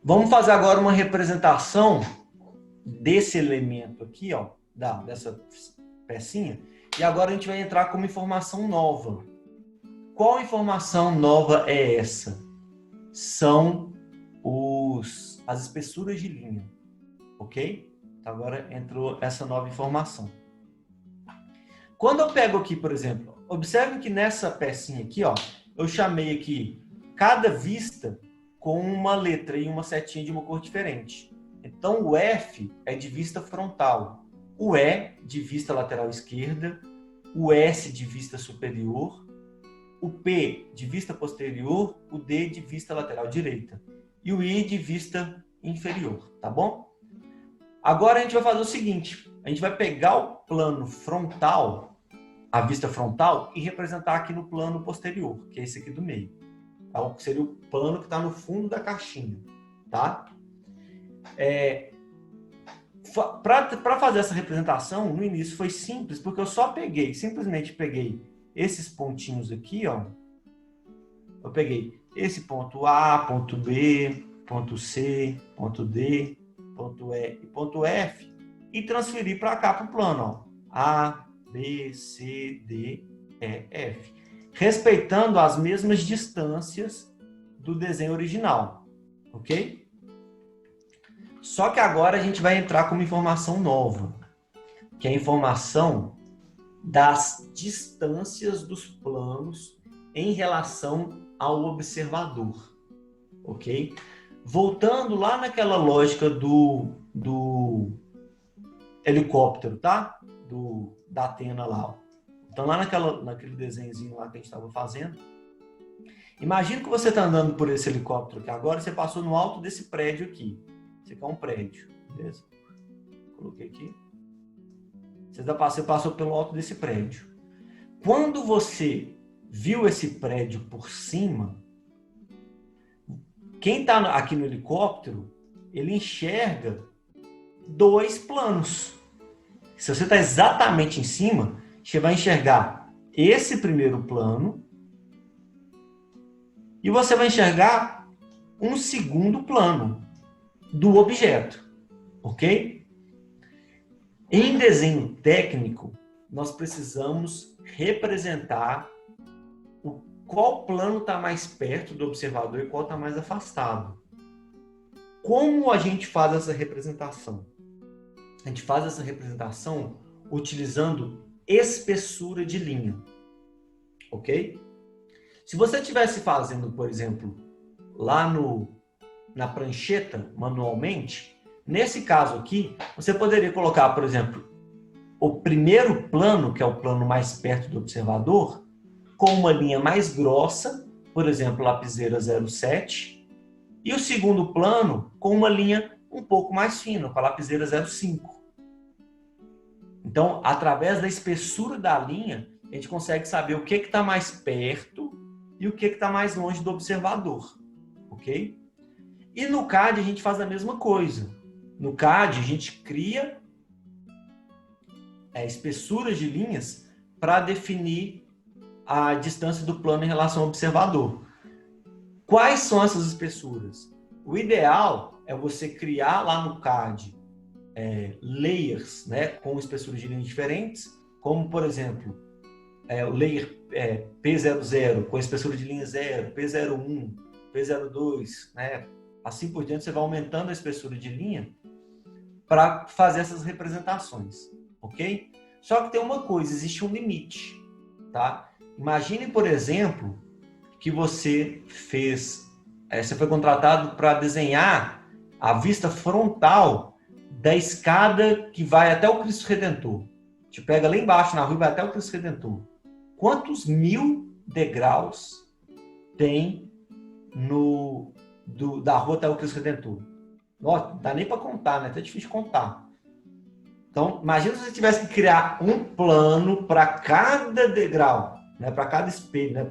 Vamos fazer agora uma representação desse elemento aqui, ó, dessa pecinha. E agora a gente vai entrar com uma informação nova. Qual informação nova é essa? São as espessuras de linha, ok? Então agora entrou essa nova informação. Quando eu pego aqui, por exemplo, observe que nessa pecinha aqui, ó, eu chamei aqui cada vista com uma letra e uma setinha de uma cor diferente. Então o F é de vista frontal, o E de vista lateral esquerda, o S de vista superior, o P de vista posterior, o D de vista lateral direita e o I de vista inferior, tá bom? Agora a gente vai fazer o seguinte, a gente vai pegar o plano frontal, a vista frontal, e representar aqui no plano posterior, que é esse aqui do meio. Tá? Que seria o plano que está no fundo da caixinha, tá? Para fazer essa representação, no início foi simples, porque eu só simplesmente peguei esses pontinhos aqui, ó. Eu peguei esse ponto A, ponto B, ponto C, ponto D, ponto E e ponto F e transferi para cá para o plano, ó. A, B, C, D, E, F. Respeitando as mesmas distâncias do desenho original, ok? Só que agora a gente vai entrar com uma informação nova, que é a informação das distâncias dos planos em relação ao observador, ok? Voltando lá naquela lógica do helicóptero, tá? Da Atena lá, ó. Então lá naquele desenhozinho lá que a gente estava fazendo, imagina que você está andando por esse helicóptero aqui agora, você passou no alto desse prédio aqui. Esse aqui é um prédio, beleza? Coloquei aqui. Você passou pelo alto desse prédio. Quando você viu esse prédio por cima, quem está aqui no helicóptero, ele enxerga dois planos. Se você está exatamente em cima, você vai enxergar esse primeiro plano e você vai enxergar um segundo plano do objeto, ok? Em desenho técnico, nós precisamos representar qual plano está mais perto do observador e qual está mais afastado. Como a gente faz essa representação? A gente faz essa representação utilizando espessura de linha, ok? Se você estivesse fazendo, por exemplo, lá na prancheta, manualmente, nesse caso aqui, você poderia colocar, por exemplo, o primeiro plano, que é o plano mais perto do observador, com uma linha mais grossa, por exemplo, lapiseira 07, e o segundo plano com uma linha um pouco mais fina, com a lapiseira 05. Então, através da espessura da linha, a gente consegue saber o que está mais perto e o que está mais longe do observador, ok? E no CAD a gente faz a mesma coisa. No CAD a gente cria espessuras de linhas para definir a distância do plano em relação ao observador. Quais são essas espessuras? O ideal é você criar lá no CAD layers, né, com espessuras de linhas diferentes, como, por exemplo, o layer P00 com espessura de linha 0, P01, P02, né, assim por diante, você vai aumentando a espessura de linha para fazer essas representações, ok? Só que tem uma coisa, existe um limite, tá? Imagine, por exemplo, que você foi contratado para desenhar a vista frontal da escada que vai até o Cristo Redentor. Te pega lá embaixo na rua e vai até o Cristo Redentor. Quantos 1000 degraus tem da rua até o Cristo Redentor? Não dá nem para contar, né? É até difícil de contar. Então, imagina se você tivesse que criar um plano para cada degrau, né? Para cada espelho, né?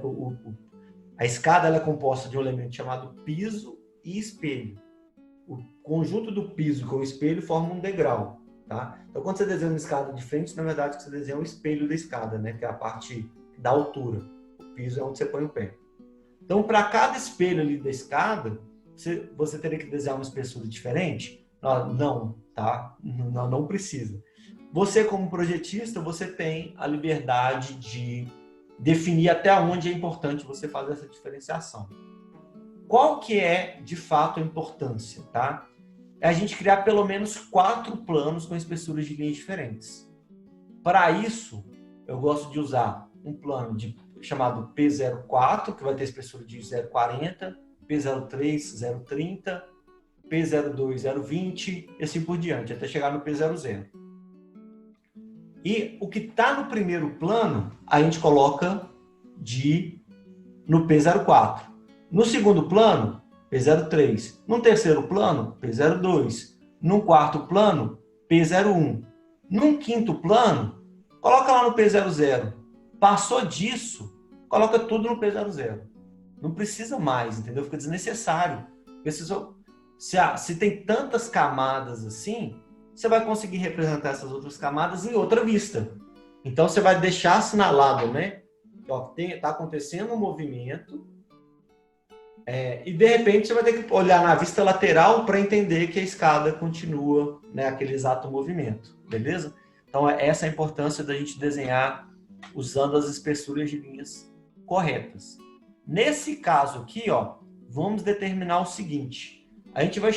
A escada ela é composta de um elemento chamado piso e espelho. O conjunto do piso com o espelho forma um degrau, tá? Então, quando você desenha uma escada de frente, na verdade, você desenha o espelho da escada, né? Que é a parte da altura. O piso é onde você põe o pé. Então, para cada espelho ali da escada, você teria que desenhar uma espessura diferente? Não, tá? Não precisa. Você, como projetista, você tem a liberdade de definir até onde é importante você fazer essa diferenciação. Qual que é, de fato, a importância, tá? É a gente criar pelo menos 4 planos com espessuras de linhas diferentes. Para isso, eu gosto de usar um plano chamado P04, que vai ter espessura de 0,40, P03, 0,30, P02, 0,20 e assim por diante, até chegar no P00. E o que está no primeiro plano, a gente coloca no P04. No segundo plano, P03. No terceiro plano, P02. No quarto plano, P01. Num quinto plano, coloca lá no P00. Passou disso, coloca tudo no P00. Não precisa mais, entendeu? Fica desnecessário. Se tem tantas camadas assim, você vai conseguir representar essas outras camadas em outra vista. Então, você vai deixar assinalado, né? Está acontecendo um movimento e, de repente, você vai ter que olhar na vista lateral para entender que a escada continua, né, aquele exato movimento, beleza? Então, essa é a importância da gente desenhar usando as espessuras de linhas corretas. Nesse caso aqui, vamos determinar o seguinte. A gente vai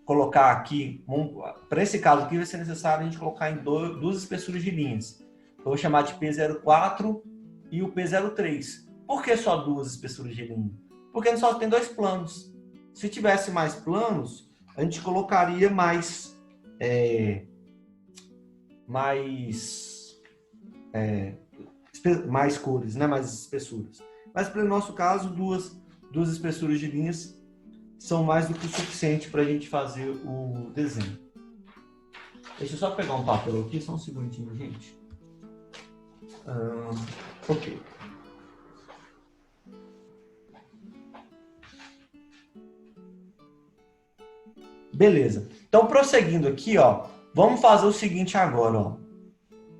colocar aqui, para esse caso aqui vai ser necessário a gente colocar em duas espessuras de linhas. Eu vou chamar de P04 e o P03. Por que só duas espessuras de linha? Porque só tem 2 planos. Se tivesse mais planos, a gente colocaria mais cores, né? Mais espessuras. Mas para o nosso caso, duas espessuras de linhas são mais do que o suficiente para a gente fazer o desenho. Deixa eu só pegar um papel aqui, só um segundinho, gente. Ok. Beleza. Então, prosseguindo aqui, Vamos fazer o seguinte agora.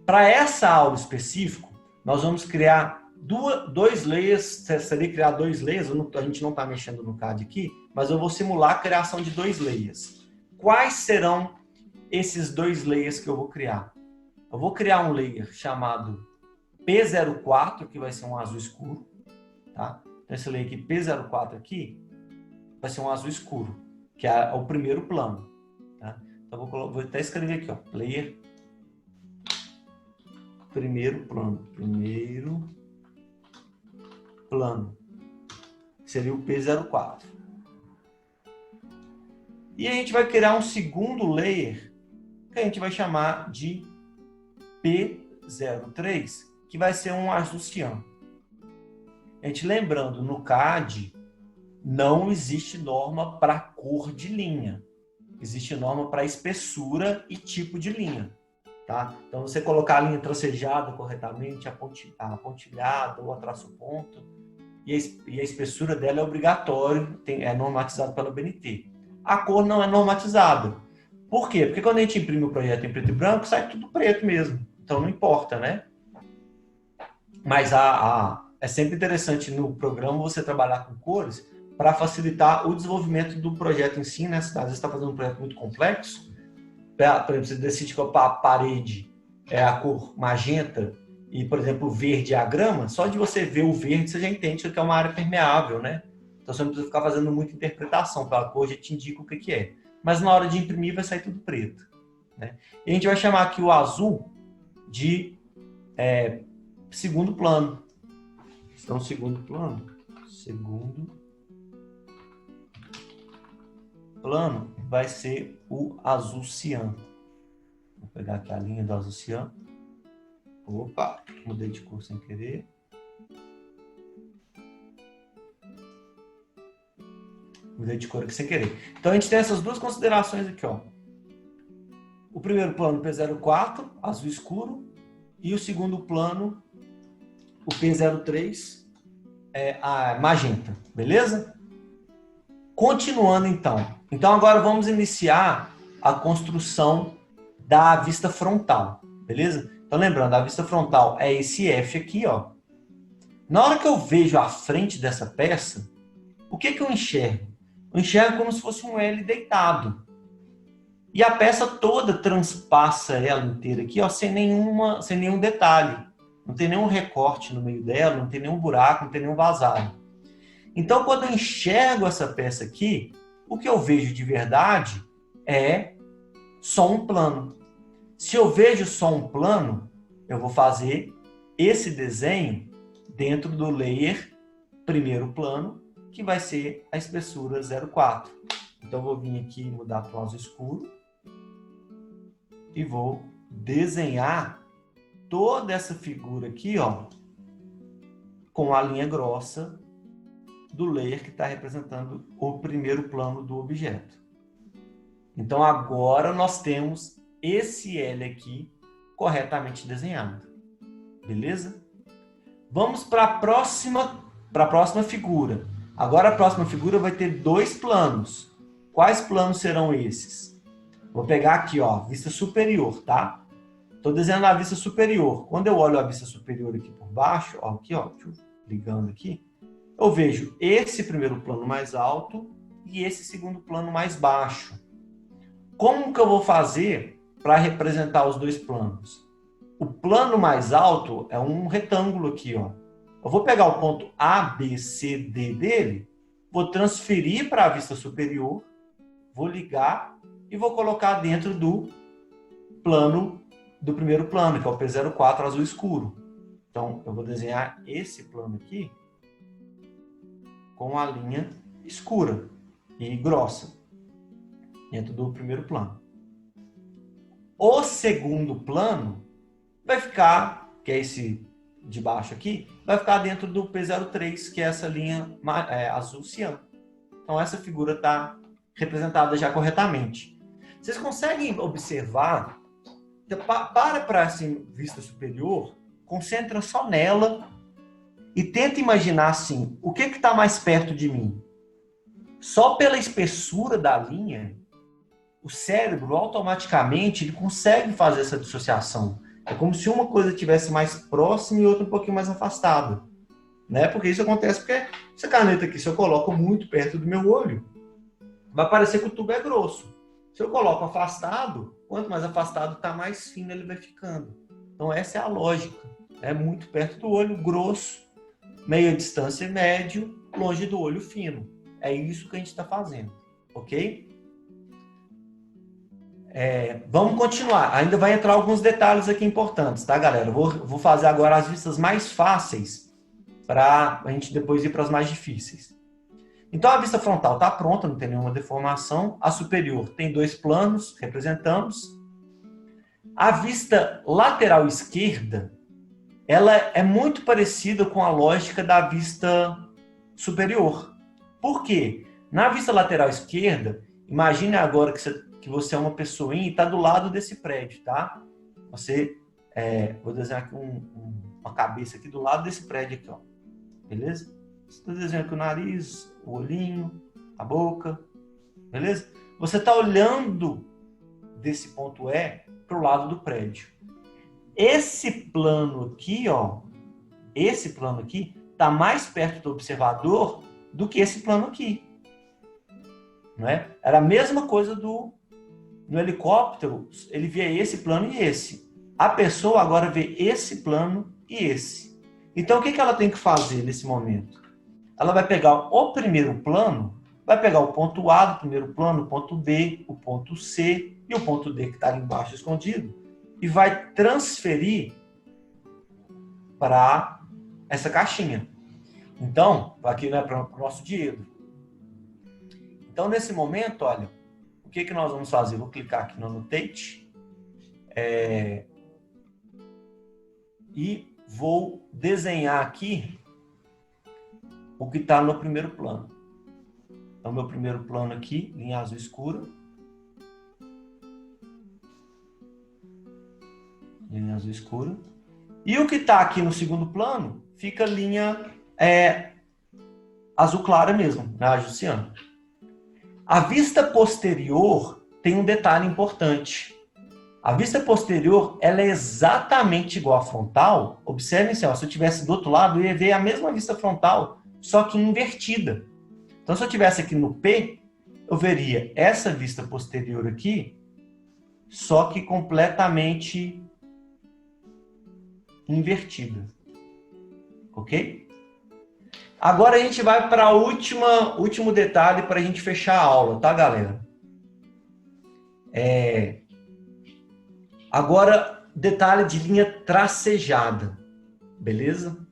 Para essa aula específica, nós vamos criar dois layers. Seria criar dois layers. A gente não está mexendo no CAD aqui, mas eu vou simular a criação de dois layers. Quais serão esses dois layers que eu vou criar? Eu vou criar um layer chamado P04, que vai ser um azul escuro. Tá? Então, esse layer aqui, P04 aqui, vai ser um azul escuro, que é o primeiro plano. Tá? Então, vou até escrever aqui, ó, layer primeiro plano. Primeiro plano. Seria o P04. E a gente vai criar um segundo layer, que a gente vai chamar de P03, que vai ser um azul cian. A gente lembrando, no CAD, não existe norma para cor de linha. Existe norma para espessura e tipo de linha. Tá? Então, você colocar a linha tracejada corretamente, apontilhada ou a traço ponto, e a espessura dela é obrigatório, é normatizado pela BNT. A cor não é normatizada. Por quê? Porque quando a gente imprime o projeto em preto e branco, sai tudo preto mesmo. Então, não importa, né? Mas é sempre interessante no programa você trabalhar com cores para facilitar o desenvolvimento do projeto em si, né? Às vezes está fazendo um projeto muito complexo, por exemplo, você decide que a parede é a cor magenta e, por exemplo, o verde é a grama, só de você ver o verde você já entende que é uma área permeável, né? Então você não precisa ficar fazendo muita interpretação, pela cor já te indica o que é. Mas na hora de imprimir vai sair tudo preto. Né? E a gente vai chamar aqui o azul de segundo plano. Então, segundo plano vai ser o azul cian. Vou pegar aqui a linha do azul cian. Opa, mudei de cor sem querer. Mudei de cor aqui sem querer. Então, a gente tem essas duas considerações aqui, ó. O primeiro plano, P04, azul escuro. E o segundo plano, o P03, magenta. Beleza? Continuando, então. Então, agora vamos iniciar a construção da vista frontal. Beleza? Então, lembrando, a vista frontal é esse F aqui, ó. Na hora que eu vejo a frente dessa peça, o que eu enxergo? Eu enxergo como se fosse um L deitado. E a peça toda transpassa ela inteira aqui, ó, sem nenhum detalhe. Não tem nenhum recorte no meio dela, não tem nenhum buraco, não tem nenhum vazado. Então, quando eu enxergo essa peça aqui, o que eu vejo de verdade é só um plano. Se eu vejo só um plano, eu vou fazer esse desenho dentro do layer primeiro plano, que vai ser a espessura 0,4. Então, eu vou vir aqui e mudar para o azul escuro e vou desenhar toda essa figura aqui, ó, com a linha grossa do layer que está representando o primeiro plano do objeto. Então, agora nós temos esse L aqui corretamente desenhado. Beleza? Vamos para a próxima figura. Agora a próxima figura vai ter dois planos. Quais planos serão esses? Vou pegar aqui, ó, vista superior, tá? Estou desenhando a vista superior. Quando eu olho a vista superior aqui por baixo, ó, aqui, ó, ligando aqui, eu vejo esse primeiro plano mais alto e esse segundo plano mais baixo. Como que eu vou fazer para representar os dois planos? O plano mais alto é um retângulo aqui, ó. Eu vou pegar o ponto A, B, C, D dele, vou transferir para a vista superior, vou ligar e vou colocar dentro do primeiro plano, que é o P04 azul escuro. Então, eu vou desenhar esse plano aqui com a linha escura e grossa dentro do primeiro plano. O segundo plano vai ficar, que é esse de baixo aqui, vai ficar dentro do P03, que é essa linha azul cian. Então, essa figura está representada já corretamente. Vocês conseguem observar? Para essa vista superior, concentra só nela e tenta imaginar assim, o que está mais perto de mim? Só pela espessura da linha, o cérebro automaticamente ele consegue fazer essa dissociação. É como se uma coisa estivesse mais próxima e outra um pouquinho mais afastada, né? Porque isso acontece porque essa caneta aqui, se eu coloco muito perto do meu olho, vai parecer que o tubo é grosso. Se eu coloco afastado, quanto mais afastado está, mais fino ele vai ficando. Então essa é a lógica. É muito perto do olho, grosso, meia distância médio, longe do olho fino. É isso que a gente está fazendo, ok? Vamos continuar. Ainda vai entrar alguns detalhes aqui importantes, tá, galera? Vou fazer agora as vistas mais fáceis para a gente depois ir para as mais difíceis. Então, a vista frontal está pronta, não tem nenhuma deformação. A superior tem 2 planos, representamos. A vista lateral esquerda, ela é muito parecida com a lógica da vista superior. Por quê? Na vista lateral esquerda, imagine agora que você é uma pessoinha e está do lado desse prédio, tá? Vou desenhar aqui uma cabeça aqui do lado desse prédio aqui, ó. Beleza? Estou desenhando aqui o nariz, o olhinho, a boca, beleza? Você está olhando desse ponto E para o lado do prédio. Esse plano aqui, ó, está mais perto do observador do que esse plano aqui. Não é? Era a mesma coisa no helicóptero, ele via esse plano e esse. A pessoa agora vê esse plano e esse. Então, o que ela tem que fazer nesse momento? Ela vai pegar o primeiro plano, vai pegar o ponto A do primeiro plano, o ponto B, o ponto C e o ponto D que está ali embaixo escondido e vai transferir para essa caixinha. Então, aqui, né, para o nosso diedro. Então, nesse momento, olha, o que nós vamos fazer? Vou clicar aqui no Annotate e vou desenhar aqui o que está no primeiro plano. Então, meu primeiro plano aqui, linha azul escura. Linha azul escura. E o que está aqui no segundo plano, fica linha azul clara mesmo, né, azul ciano. A vista posterior tem um detalhe importante. A vista posterior, ela é exatamente igual à frontal. Observem, se eu estivesse do outro lado, eu ia ver a mesma vista frontal, só que invertida. Então, se eu estivesse aqui no P, eu veria essa vista posterior aqui, só que completamente invertida. Ok? Agora a gente vai para o último detalhe para a gente fechar a aula, tá, galera? Agora, detalhe de linha tracejada, beleza?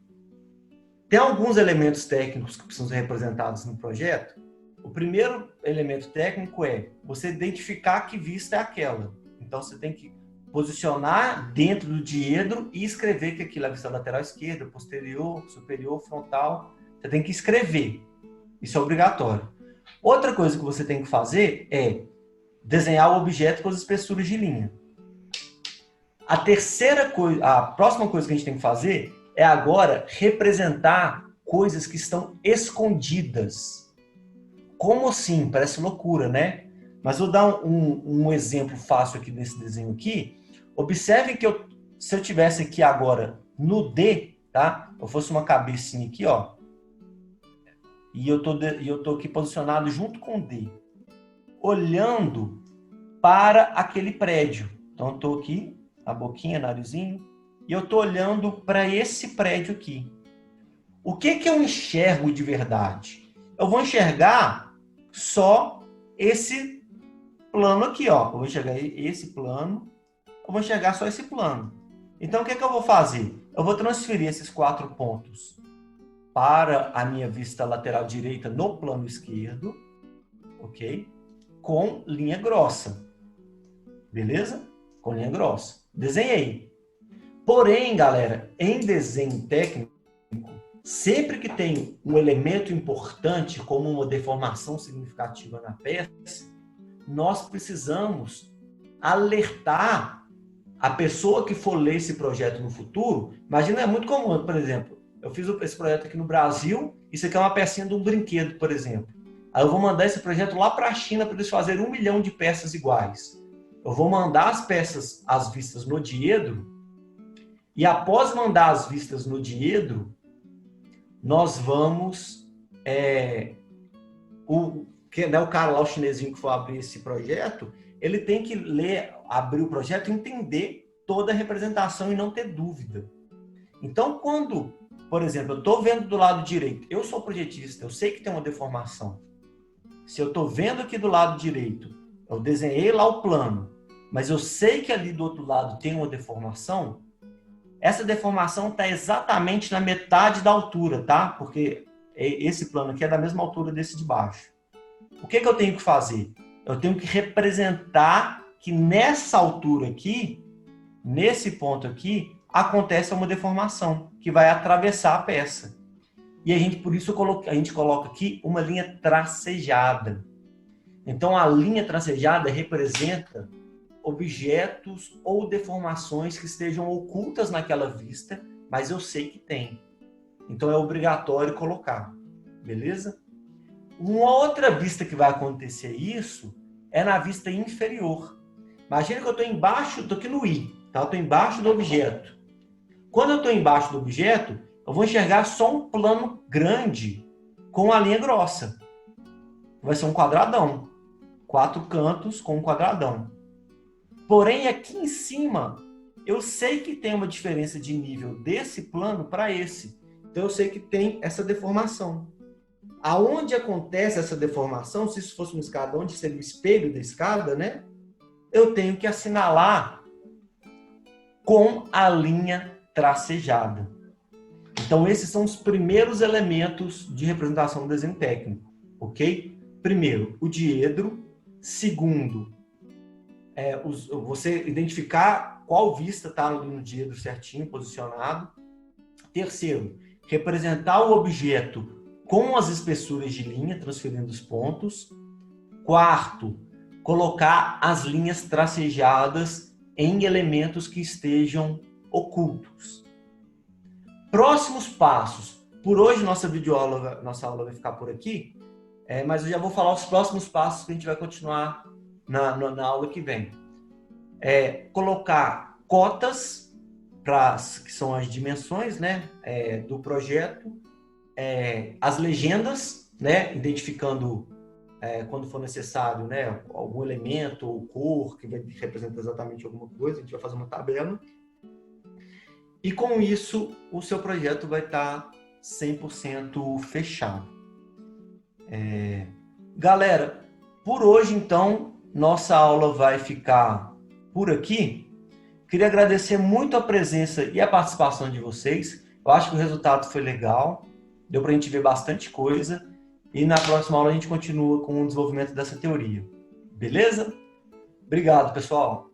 Tem alguns elementos técnicos que precisam ser representados no projeto. O primeiro elemento técnico é você identificar que vista é aquela. Então, você tem que posicionar dentro do diedro e escrever que aquilo é a vista lateral esquerda, posterior, superior, frontal. Você tem que escrever. Isso é obrigatório. Outra coisa que você tem que fazer é desenhar o objeto com as espessuras de linha. A próxima coisa que a gente tem que fazer é agora representar coisas que estão escondidas. Como assim? Parece loucura, né? Mas vou dar um exemplo fácil aqui desse desenho aqui. Observem que se eu tivesse aqui agora no D, tá? Eu fosse uma cabecinha aqui, ó. E eu tô aqui posicionado junto com o D, olhando para aquele prédio. Então, eu tô aqui, a boquinha, narizinho, e eu tô olhando para esse prédio aqui. O que eu enxergo de verdade? Eu vou enxergar só esse plano aqui, ó. Eu vou enxergar esse plano, eu vou enxergar só esse plano. Então, o que eu vou fazer? Eu vou transferir esses 4 pontos para a minha vista lateral direita no plano esquerdo, ok? Com linha grossa, beleza? Com linha grossa. Desenhei. Porém, galera, em desenho técnico, sempre que tem um elemento importante, como uma deformação significativa na peça, nós precisamos alertar a pessoa que for ler esse projeto no futuro. Imagina, é muito comum, por exemplo, eu fiz esse projeto aqui no Brasil, isso aqui é uma pecinha de um brinquedo, por exemplo. Aí eu vou mandar esse projeto lá para a China para eles fazerem 1 milhão de peças iguais. Eu vou mandar as peças, as vistas no diedro, e após mandar as vistas no diedro, nós vamos... o cara lá, o chinesinho que for abrir esse projeto, ele tem que abrir o projeto e entender toda a representação e não ter dúvida. Então, quando, por exemplo, eu estou vendo do lado direito, eu sou projetista, eu sei que tem uma deformação. Se eu estou vendo aqui do lado direito, eu desenhei lá o plano, mas eu sei que ali do outro lado tem uma deformação, essa deformação está exatamente na metade da altura, tá? Porque esse plano aqui é da mesma altura desse de baixo. O que eu tenho que fazer? Eu tenho que representar que nessa altura aqui, nesse ponto aqui, acontece uma deformação que vai atravessar a peça. E por isso a gente coloca aqui uma linha tracejada. Então, a linha tracejada representa objetos ou deformações que estejam ocultas naquela vista, mas eu sei que tem. Então, é obrigatório colocar. Beleza? Uma outra vista que vai acontecer isso é na vista inferior. Imagina que eu estou embaixo, estou aqui no I, tá? Eu estou embaixo do objeto. Quando eu estou embaixo do objeto, eu vou enxergar só um plano grande com a linha grossa. Vai ser um quadradão. 4 cantos com um quadradão. Porém, aqui em cima, eu sei que tem uma diferença de nível desse plano para esse. Então, eu sei que tem essa deformação. Aonde acontece essa deformação, se isso fosse uma escada, onde seria o espelho da escada, né? Eu tenho que assinalar com a linha tracejada. Então, esses são os primeiros elementos de representação do desenho técnico, ok? Primeiro, o diedro. Segundo, você identificar qual vista está no diedro certinho, posicionado. Terceiro, representar o objeto com as espessuras de linha, transferindo os pontos. Quarto, colocar as linhas tracejadas em elementos que estejam ocultos. Próximos passos. Por hoje, nossa aula vai ficar por aqui, mas eu já vou falar os próximos passos que a gente vai continuar na aula que vem. Colocar cotas, que são as dimensões, né, do projeto, as legendas, né, identificando quando for necessário, né, algum elemento ou cor que vai representar exatamente alguma coisa, a gente vai fazer uma tabela. E com isso, o seu projeto vai estar 100% fechado. Galera, por hoje, então, nossa aula vai ficar por aqui. Queria agradecer muito a presença e a participação de vocês. Eu acho que o resultado foi legal. Deu para a gente ver bastante coisa. E na próxima aula a gente continua com o desenvolvimento dessa teoria. Beleza? Obrigado, pessoal.